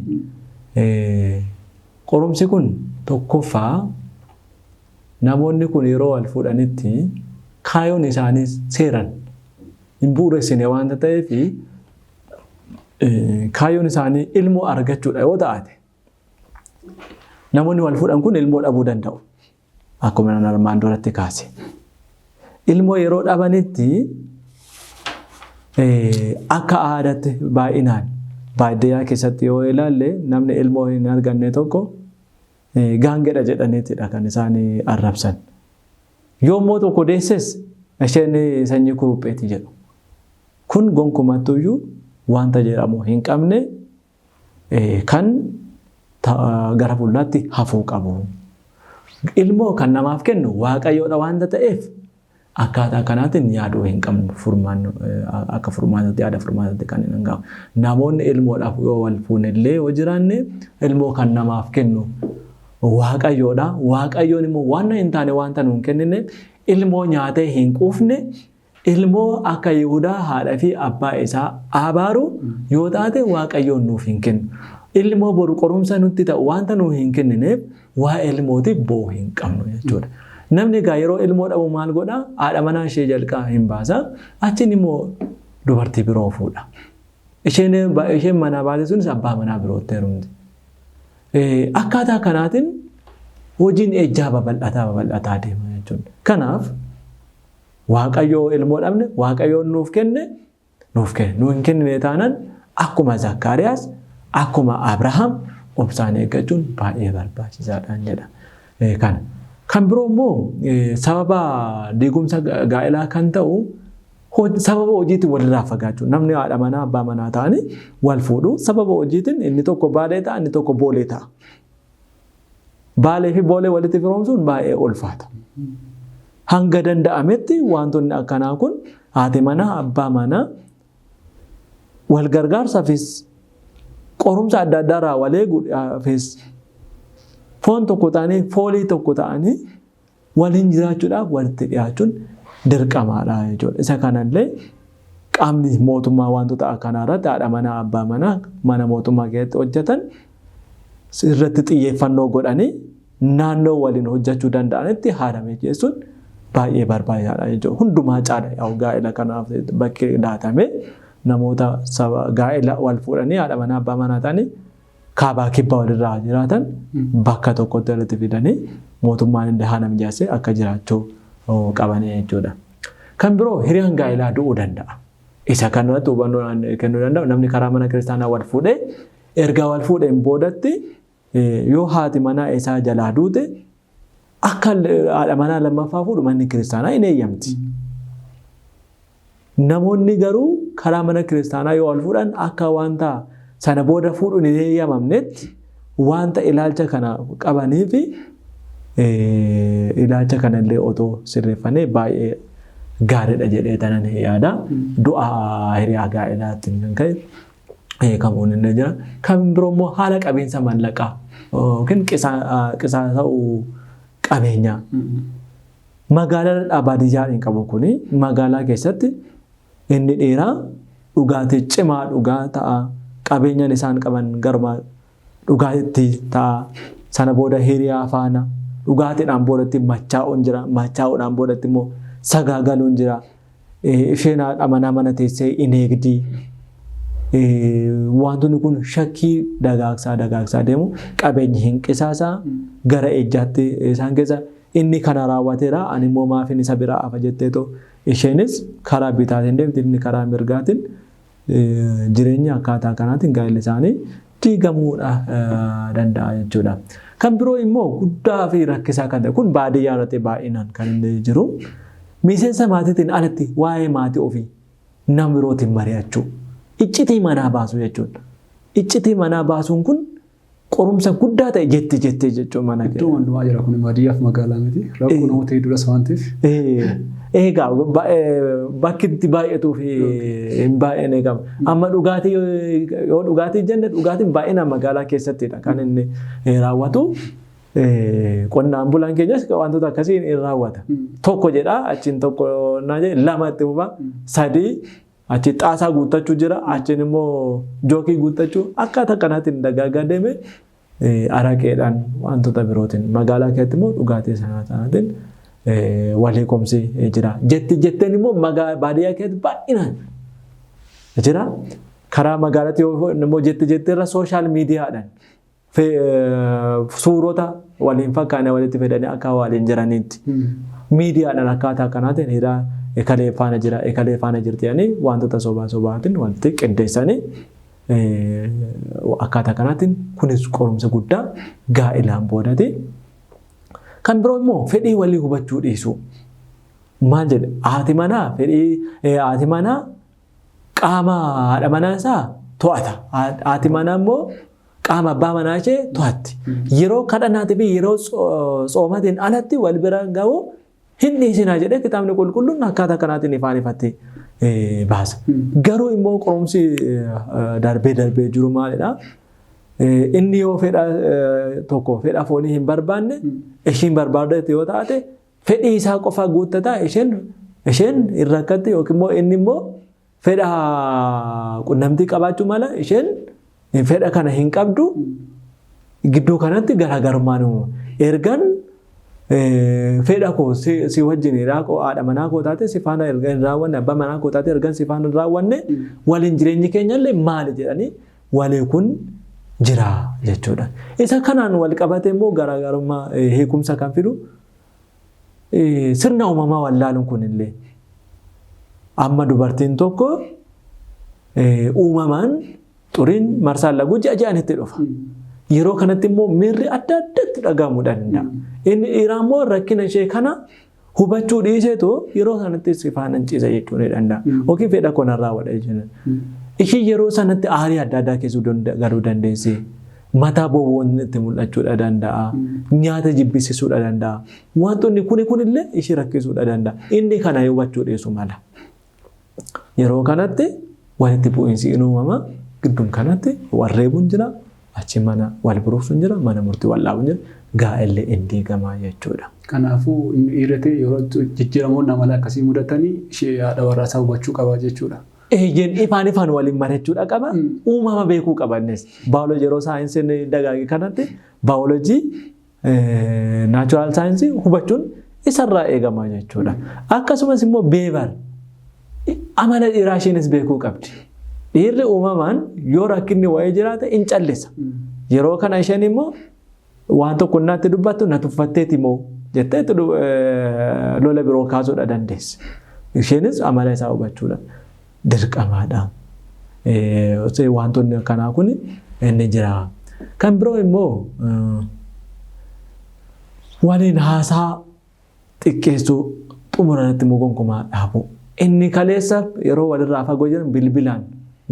qorumsi kun tokkoffaa namoonni kun yeroo wal fuudhanitti kaayyoon isaanii seeraan hin bu'uuressine waanta ta'eef kaayyoon isaanii ilmoo argachuudha yoo ta'ate namoonni wal fuudhan kun ilmoo dhabuu danda'u. Akkuma armaan duratti kaase. Ilmoo yeroo dhabanitti akka aadaatti baay'inaan baadiyyaa keessatti yoo ilaalle namni ilmoo hin arganne tokko gaangedha jedhaniitidha kan isaan arrabsan. Yommuu tokko deesses isheen sanyii kurupheeti jedhu. Kun gonkumattuyyuu wanta jedhamu hin qabne kan gara fuulduraatti hafuu qabu. Ilmoo kan namaaf kennu waaqayyoodha wanta ta'eef akkaataa kanaatiin yaaduu hin qabnu akka furmaatatti yaada furmaatatti kan hin hangaamu. Namoonni ilmoodhaaf yoo wal fuunellee yoo jiraanne ilmoo kan namaaf kennu waaqayyoodha. Waaqayyoon immoo waan hin taane wanta nuun kennine ilmoo nyaatee hin quufne ilmoo akka Yihudaa haadha fi abbaa isaa abaaru yoo taate waaqayyoon nuuf hin kennu. Ilmoo boru qorumsa nutti ta'u wanta nuuf hin kennineef waa ilmootiif boo hin qabnu jechuudha. Namni egaa yeroo ilmoo dhabu maal godhaa? Haadha manaa ishee jalqaa hin baasa. Achiin immoo dubartii biroo fuudha. Isheen manaa baate sunis abbaa manaa birootti heerumti. Akkaataa kanaatiin hojiin ejjaa babal'ataa deema jechuudha. Kanaaf waaqayyoo ilmoo dhabne waaqayyoon nuuf kenne nuuf hin kennine taanaan akkuma Zakkaariyaas akkuma Abrahaam obsaan eeggachuun baay'ee barbaachisaadhaan jedha. Kan biroo immoo sababa diigumsa gaa'elaa kan ta'u sababa hojiitiin walirraa fagaachuu namni haadha manaa abbaa manaa ta'anii wal fuudhu sababa hojiitiin inni tokko baalee ta'a inni tokko boolee ta'a. Baalee fi boolee walitti firoomsuun baay'ee ulfaata. Hanga danda'ametti wantoonni akkanaa kun haati manaa abbaa manaa wal gargaarsaafis qorumsa adda addaa irraa wal eeguudhaafis foon tokko ta'anii foolii tokko ta'anii waliin jiraachuudhaaf walitti dhiyaachuun dirqamaadha jechuudha. Isa kanallee qaamni mootummaa wantoota akkanaa irratti haadha manaa abbaa manaa mana mootummaa keessatti hojjetan irratti xiyyeeffannoo godhanii naannoo waliin hojjechuu danda'anitti haadha mijeessuun baay'ee barbaachisaadha jechuudha. Hundumaa caala gaa'ela kanaaf bakki laatame namoota gaa'ela wal fuudhanii haadha manaa abbaa manaa ta'anii kaabaa kibbaa walirraa jiraatan bakka tokkotti walitti fidanii mootummaan illee haala mijeessee akka jiraachuu qabanii jechuudha. Kan biroo hiriyaan gaa'elaa du'uu danda'a. Isa kanarratti hubannoo kennuu danda'u namni karaa mana kiristaanaa wal fuudhee erga wal fuudheen boodatti yoo haati manaa isaa jalaa duute akka haadha manaa lammaffaa fuudhu manni kiristaanaa hin eeyyamti. Namoonni garuu karaa mana kiristaanaa yoo wal fuudhan akka wanta sana booda fuudhuun hin eeyyamamnetti wanta ilaalcha kana qabanii fi ilaalcha kanallee otoo sirreeffannee baay'ee gaariidha jedhee tanan yaada. Du'aa hiriyaa gaa'elaatti kan ka'e kamuun illee jira. Kan biroo immoo haala qabiinsa mallaqaa yookiin qisaasa'uu qabeenyaa. Magaalaa baadiyyaa hin qabu kuni magaalaa keessatti inni dheeraa dhugaatii cimaa dhugaa ta'a. Qabeenyaan isaan qaban garuma dhugaatti ta'a. Sana booda hiriyaa faana dhugaatiidhaan boodatti machaa'uun jira. Machaa'uudhaan boodatti immoo sagaagaluun jira. Isheen haadha manaa mana teessee hin eegdi. Wantoonni kun shakkii dagaagsaa deemu qabeenyi hin qisaasaa gara ejjaatti isaan keessa inni kana raawwateera ani immoo maafin isa biraa hafa jetteetoo isheenis karaa bitaatiin deemti inni karaa mirgaatiin jireenya akkaataa kanaatiin gaa'elli isaanii diigamuudha danda'a jechuudha. Kan biroo immoo guddaa fi rakkisaa kan ta'e kun baadiyyaa irratti baay'inaan kan inni jiru miseensa maatiitiin alatti waa'ee maatii ofii nama birootiin mari'achuu iccitii manaa baasuu jechuudha. Iccitii manaa baasuun kun qorumsa guddaa ta'e jettee jechuudha mana keessatti. Iddoo hundumaa jira kun baadiyyaaf magaalaa miti rakkoo namoota hedduudhas waan ta'eef. Egaa bakki itti baay'atuu fi hin baay'een eegama. Amma dhugaatii yoo dhugaatii jenne dhugaatiin baay'inaan magaalaa keessattidha kan inni raawwatu. Qonnaan bulaan keenyas wantoota akkasii hin raawwata. Tokko jedha achiin tokko lama itti fufa sadii achi xaasaa guuttachuu jira achiin immoo jookii guuttachuu akkaataa kanaatiin dagaagaa deeme araqeedhaan wantoota birootiin magaalaa keessatti immoo dhugaatii sanaatiin walii komsi jira. Jetteen immoo baadiyyaa keessatti baay'inaan jira. Karaa magaalaatti yoo immoo jetteerra sooshaal miidiyaadhaan suurota waliin fakkaane walitti fedhanii akka waliin jiraniitti. Miidiyaadhaan akkaataa kanaatiin hiraa ekalee faana jira ekalee faana jirti jedhanii wantoota sobaatiin walitti qindeessanii akkaataa kanaatiin kunis qorumsa guddaa gaa'elaan boodati. Kan biroo immoo fedhii walii hubachuu dhiisuu. Maal jedhe haati manaa qaama haadha manaa isaa to'ata. Haati manaa immoo qaama abbaa manaa ishee to'atti. Yeroo kadhannaatii fi yeroo soomatiin alatti wal bira ga'uu hin dhiisinaa jedhee kitaabni qulqulluun akkaataa kanaatiin ifaan ifattee baasa. Garuu immoo qorumsi darbee jiru maalidhaa? Inni yoo fedha foonii hin barbaanne ishiin barbaadde yoo taate fedhii isaa qofa guuttataa isheen hin rakkatti yookiin immoo inni immoo fedha qunnamtii qabaachuu mala isheen fedha kana hin qabdu gidduu kanatti garaagarummaan ergan fedha koo si wajjin haadha manaa koo taate si faana erga hin raawwanne abbaa manaa koo taate ergan si faana hin raawwanne waliin jireenyi keenyallee maali jedhanii walii kun jira jechuudha. Isa kanaan wal qabate immoo garaagarummaa hiikumsa kan fidu sirna uumamaa wallaaluun kunillee amma dubartiin tokko uumamaan xuriin marsaan laguu ji'anitti dhufa. Yeroo kanatti immoo miirri adda addaatti dhagahamuu danda'a. Inni dhiiraa immoo rakkina ishee kana hubachuu dhiiseetu yeroo sanatti si faana ciisa jechuu ni danda'a. Yookiin fedha kanarraa wadha jechuudha. Ishii yeroo sanatti aarii adda addaa keessuu garuu dandeessi. Mataa boboon itti mul'achuudha danda'a. Nyaata jibbisiisuudha danda'a. Wantoonni kunillee ishii rakkisuudha danda'a. Inni kana hubachuu dhiisuu mala. Yeroo kanatti walitti bu'iinsi inni uumama gidduun kanatti warreebuun jira. Achi mana wal buruusuun jira. Mana murtii wal dhaabuun jira. Gaa'ellee inni diigamaa jechuudha. Kanaafuu dhiirri yeroo jijjiiramoon amala akkasii mudatanii ishee haadha warraasaa hubachuu qaba jechuudha. Ifaan waliin mari'achuudha qaba. Uumama beekuu qabannes. Baayoloojii yeroo saayinsiin dagaage kanatti baayoloojii naachuraal saayinsii hubachuun isarraa eegama jechuudha. Akkasumas immoo beebar amala dhiiraa isheenis beekuu qabdi. Dhiirri uumamaan yoo rakkinni wayii jiraate hin callisa. Yeroo kana isheen immoo waan tokko naatti dubbattu na tuffatteeti moo jettee lola biroo kaasuudha dandeessi. Isheenis amala isaa hubachuudha. Dirqamaadha. Wantoonni kanaa kun inni jira. Kan biroo immoo waliin haasaa xiqqeessuu xumurratti immoo gonkumaa dhaabu. Inni kaleessa yeroo walirraa fagoo jiran bilbilaan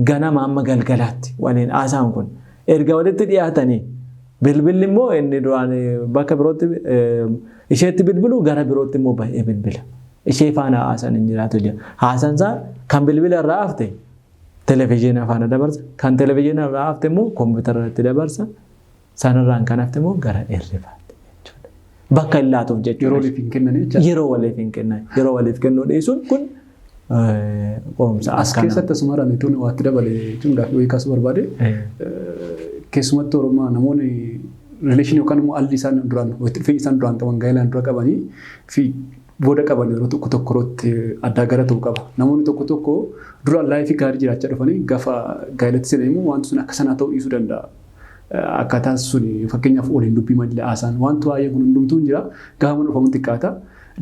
ganama amma galgalaatti waliin haasaan kun erga walitti dhiyaatanii bilbilli immoo inni duraan bakka birootti isheetti bilbilu gara birootti immoo baay'ee bilbila. Ishee faana haasan hin jiraatu jira. Haasan isaa kan bilbila irraa hafte televezyiina faana dabarsa. Kan televezyiina irraa hafte immoo kompiitara irratti dabarsa. Sanarraan kan hafte immoo gara hirribaatti jechuudha. Bakka hin laatuuf jechuudha. Yeroo waliif hin kennan jechuudha. Yeroo waliif hin kennan. Yeroo waliif kennuu dhiisuun kun qorumsa as keessatti asumaraan ituun waatti dabalee jechuudhaaf wayii kaasuu barbaade keessumatti Oromoo namoonni rileeshinii yookaan immoo alli isaan duraan walitti isaan duraan qaban gaa'ilaan dura qabanii fi booda qaban yeroo tokko tokkotti adda gara ta'uu qaba. Namoonni tokko tokko duraan laayifii gaarii jiraachaa dhufanii gaafa gaa'ilatti seenan immoo wanti sun akka sanaa ta'uu dhiisuu danda'a. Akkaataan sun fakkeenyaaf waliin dubbii malee haasaan wanti waa'ee kun hundumtuu hin jira gaafa dhufamu xiqqaata.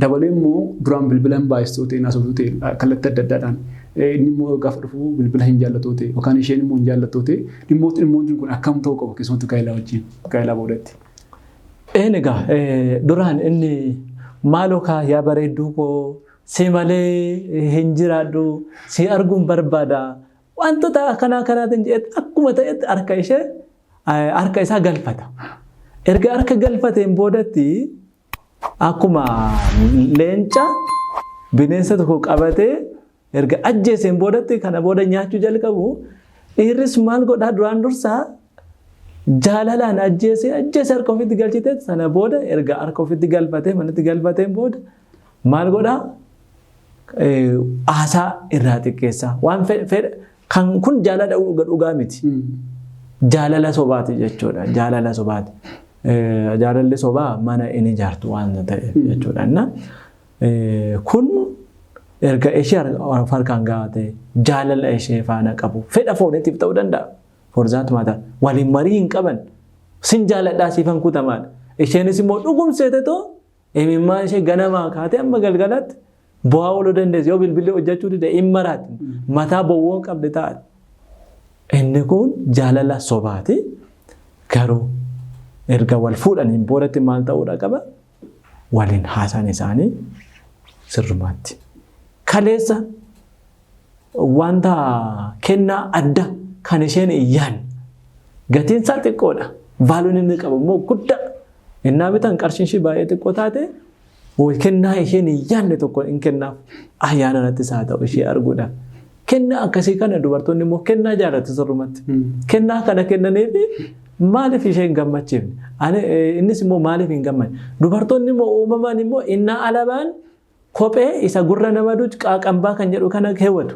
Dabalee immoo duraan bilbilaan baay'istuu ta'e naasoftuu ta'e kallattii adda addaadhaan inni immoo gaafa dhufu bilbila hin jaallatoo ta'e yookaan isheen immoo hin jaallatoo ta'e dhimmoonni kun akkam ta'uu qabu keessumattuu gaa'ilaa wajjin gaa'ilaa boodatti. Egaa duraan inni maaloo yaa bareedduu koo si malee hin jiraadhu si arguun barbaada wantoota kanaatiin jedhe akkuma ta'etti harka isaa galfata. Erga harka galfateen boodatti akkuma leenca bineensa tokko qabatee erga ajjeeseen boodatti kana booda nyaachuu jalqabu dhiirris maal godhaa duraan dursaa jaalalaan ajjeesee harka ofitti galchite sana booda erga harka ofitti galfatee manatti galfateen booda maal godhaa haasaa irraa xiqqeessaa waan fedha kan kun jaalala dhugaa miti jaalala sobaati jechuudha jaalala sobaati. Jaalalli sobaa mana inni ijaartu waan ta'eef jechuudha. Kun erga ishee harkaan gaafate jaalala ishee faana qabu fedha fooniitiif ta'uu danda'a. Forzaatu mataa waliin marii hin qaban sin jaaladhaa siifan kutamaadha. Isheenis immoo dhugumseete too imimmaan ishee ganamaa kaatee amma galgalaatti bu'aa ooluu dandeessi yoo bilbilli hojjechuu dide hin maraatti mataa bowwoo qabde taa'ati. Inni kun jaalala sobaati garuu. Erga wal fuudhaniin boodatti maal ta'uudha qaba waliin haasaan isaanii sirrumaatti. Kaleessa wanta kennaa adda kan isheen iyyan gatiin isaa xiqqoodha. Vaaluun inni qabu immoo guddaa. Innaa bitan qarshiin ishee baay'ee xiqqoo taate kennaa isheen iyyaanne tokko hin kennaaf ayyaana irratti isaa ta'u ishee arguudhaaf. Kennaa akkasii kana dubartoonni immoo kennaa jaallatu sirrumatti. Kennaa kana kennaniifi maaliif ishee hin gammachiifne? Innis immoo maaliif hin gammadne? Dubartoonni immoo uumamaan immoo innaa alabaan kophee isa gurra nama duuch qaaqambaa kan jedhu kana keewwatu.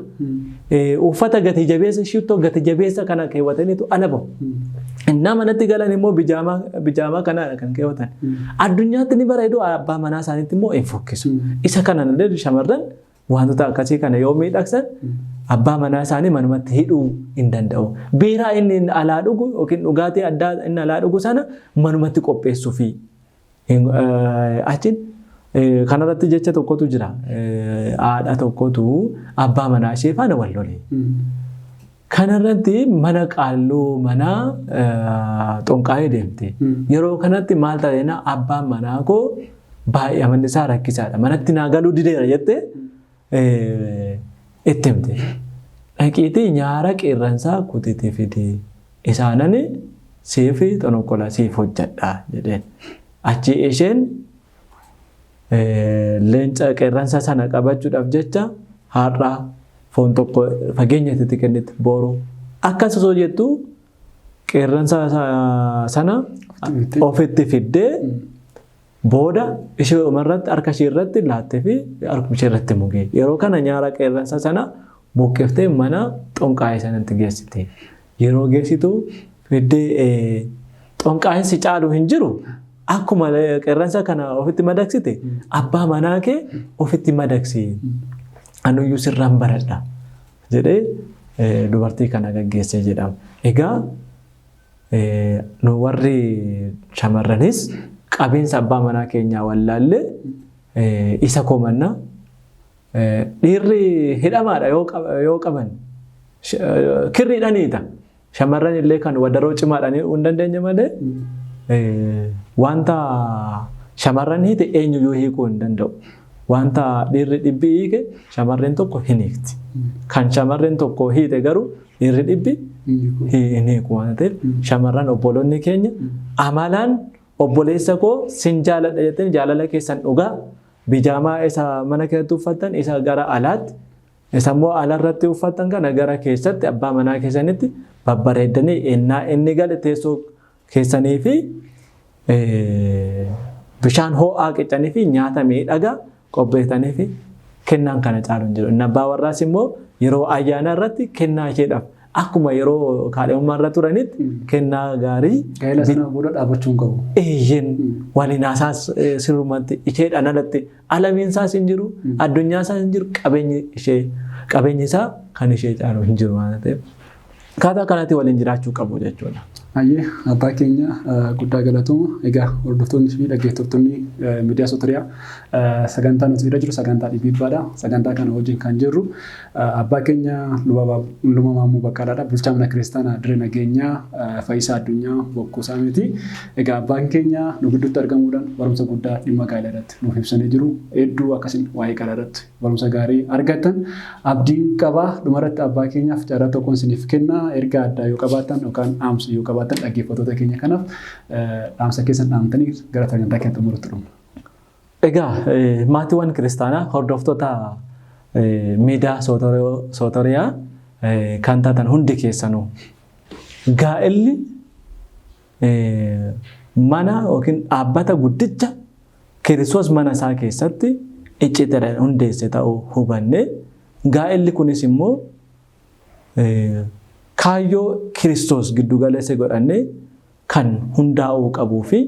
Uffata gati jabeessa shittoo gati jabeessa kana keewwataniitu alabamu. Innaa manatti galan immoo bijaamaa kanaadha kan keewwatan. Addunyaatti ni bareedu abbaa manaa isaaniitti immoo hin fokkisu. Isa kanan illee shamarran wantoota akkasii kana yoo miidhagsan abbaa manaa isaanii manumatti hidhuu hin danda'u. Biiraa inni alaa dhugu yookiin dhugaatii addaa inni alaa dhugu sana manumatti qopheessuufi achiin kanarratti jecha tokkotu jira. Haadha tokkotu abbaa manaa ishee faana wal lole. Kanarratti mana qaalluu mana xonqaa'ee deemte. Yeroo kanatti maal ta'eena abbaan manaa koo baay'ee amanni isaa rakkisaadha. Manatti naa galuu dideera jettee itti himte. Dhaqiitii nyaara qeerransaa kutitee fidee isaanani siifi xonokkola siif hojjedhaa jedheen. Achi isheen leenca qeerransa sana qabachuudhaaf jecha har'aa foon tokko fageenyatti kennite boru. Akkas osoo jettu qeerransa sana ofitti fiddee booda ishee umarratti harka ishee irratti laattee fi harka ishee irratti mugee. Yeroo kana nyaara qeerransa sana buqqeeftee mana xonqaa'ee sanatti geessite. Yeroo geessitu fiddee xonqaa'insi caalu hin jiru. Akkuma qeerransa kana ofitti madaksite abbaa manaa kee ofitti madaksi. Anuyyuu sirraan baradha jedhee dubartii kana gaggeessee jedhama. Egaa nu warri shamarranis qabeenya abbaa manaa keenyaa wallaallee isa komanna. Dhiirri hidhamaadha yoo qaban kirriidhaniita. Shamarran illee kan wadaroo cimaadhaan hin dandeenye malee wanta shamarran hiite eenyuyyuu hiikuu hin danda'u. Wanta dhiirri dhibbi hiike shamarreen tokko hin hiikti. Kan shamarreen tokko hiite garuu dhiirri dhibbi hin hiiku waan ta'eef shamarran obboloonni keenya amalaan obboleessa koo sin jaaladha jettanii jaalala keessan dhugaa bijaamaa isa mana keessatti uffattan isa gara alaatti isa immoo alarratti uffattan kana gara keessatti abbaa manaa keessanitti babbareedanii inni gale teessoo keessanii fi bishaan ho'aa qicanii fi nyaata miidhagaa qopheessanii fi kennaan kana caalu hin jiru. Inni abbaa warraas immoo yeroo ayyaana irratti kennaa isheedhaaf akkuma yeroo kaadhimummaa irra turanitti kennaa gaarii gaa'ela sana booda dhaabachuu hin qabu. Eeyyen waliin haasaas sirrumatti isheedhaan alatti alamiin isaas hin jiru addunyaa isaas hin jiru qabeenyi isaa kan ishee caalu hin jiru waan ta'eef akkaataa kanatti waliin jiraachuu qabu jechuudha. Ayyee abbaa keenya guddaa galatooma. Egaa hordoftoonni fi dhaggeeffattoonni miidiyaa Sotoriyaa sagantaa nuti irra jiru sagantaa dhibbiidhaadha. Sagantaa kana wajjin kan jirru abbaa keenya Luma Maammoo Baqqaalaadha. Bulchaa mana kiristaanaa Dirree Nageenyaa Fayyisaa Addunyaa Bokkuu Saamiti. Egaa abbaan keenya nu gidduutti argamuudhaan barumsa guddaa dhimma gaa'elaa irratti nuuf ibsanii jiru. Hedduu akkasiin waa'ee gaa'elaa irratti barumsa gaarii argattan abdiin qabaa. Dhumarratti abbaa keenyaaf carraa tokkoon isiniif kenna. Ergaa addaa yoo qabaattan yookaan dhaamsa yoo qabaattan dhaggeeffattoota keenya kanaaf dhaamsa keessan dhaamtanii gara sagantaa keenya xumurutti dhumna. Egaa maatiiwwan kiristaanaa hordoftoota miidiyaa Sotoriyaa kan taatan hundi keessanuu gaa'elli mana yookiin dhaabbata guddicha Kiristoos mana isaa keessatti iccitee hundeesse ta'uu hubanne gaa'elli kunis immoo kaayyoo Kiristoos giddu galeessa godhannee kan hundaa'uu qabuu fi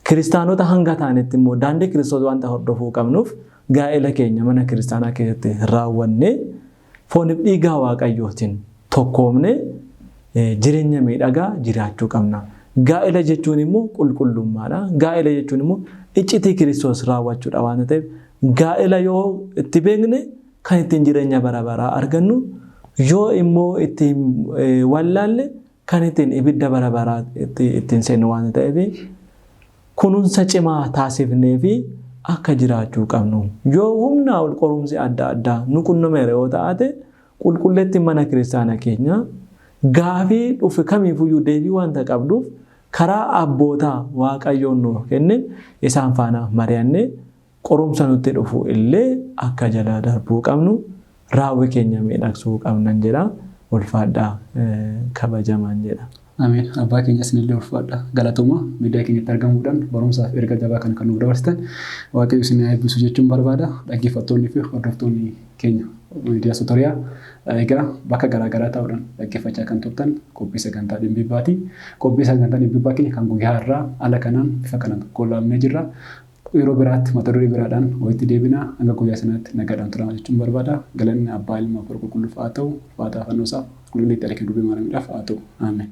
kiristaanota hanga taanetti immoo daandii Kiristoos wanta hordofuu qabnuuf gaa'ela keenya mana kiristaanaa keessatti raawwannee fooniif dhiigaa Waaqayyootiin tokkoomne jireenya miidhagaa jiraachuu qabna. Gaa'ela jechuun immoo qulqullummaadha. Gaa'ela jechuun immoo iccitii Kiristoos raawwachuudha waan ta'eef gaa'ela yoo itti beekne kan ittiin jireenya bara baraa argannu yoo immoo ittiin wallaalle kan ittiin ibidda bara baraa ittiin seennu waan ta'eef kunuunsa cimaa taasifnee fi akka jiraachuu qabnu. Yoo humna ol qorumsi adda addaa nu qunnameera yoo ta'ate qulqulleetti mana kiristaanaa keenya gaafii dhufe kamiifuyyuu deebii wanta qabduuf karaa abbootaa Waaqayyoon nuuf kenne isaan faana mari'annee qorumsa nutti dhufu illee akka jala darbuu qabnu. Raawwi keenya miidhagsuu qabnan jedha. Ulfaadhaa kabajamaan jedha. Ameen. Abbaa keenya isinillee ulfaadhaa. Galatooma miidiyaa keenyatti argamuudhaan barumsaaf erga jabaa kan nuuf dabarsitan Waaqayyo isin eebbisu jechuun barbaada. Dhaggeeffattoonni fi hordoftoonni keenya miidiyaa Sotoriyaa egaa bakka garaagaraa ta'uudhaan dhaggeeffachaa kan turtan qophii sagantaa dhimbiibbaati. Qophii sagantaa dhimbiibbaa keenya kan guyyaa har'aa ala kanaan bifa kanaan qollaamnee jirra. Yeroo biraatti mata duree biraadhaan walitti deebinaa hanga guyyaa sanaatti nagaadhaan turama jechuun barbaada. Galanni abbaa ilmaa qulqulluuf haa ta'u, Waaqaaf fannoosaaf qulqullinni itti arginu dubbii maramidhaaf haa ta'u. Ameen.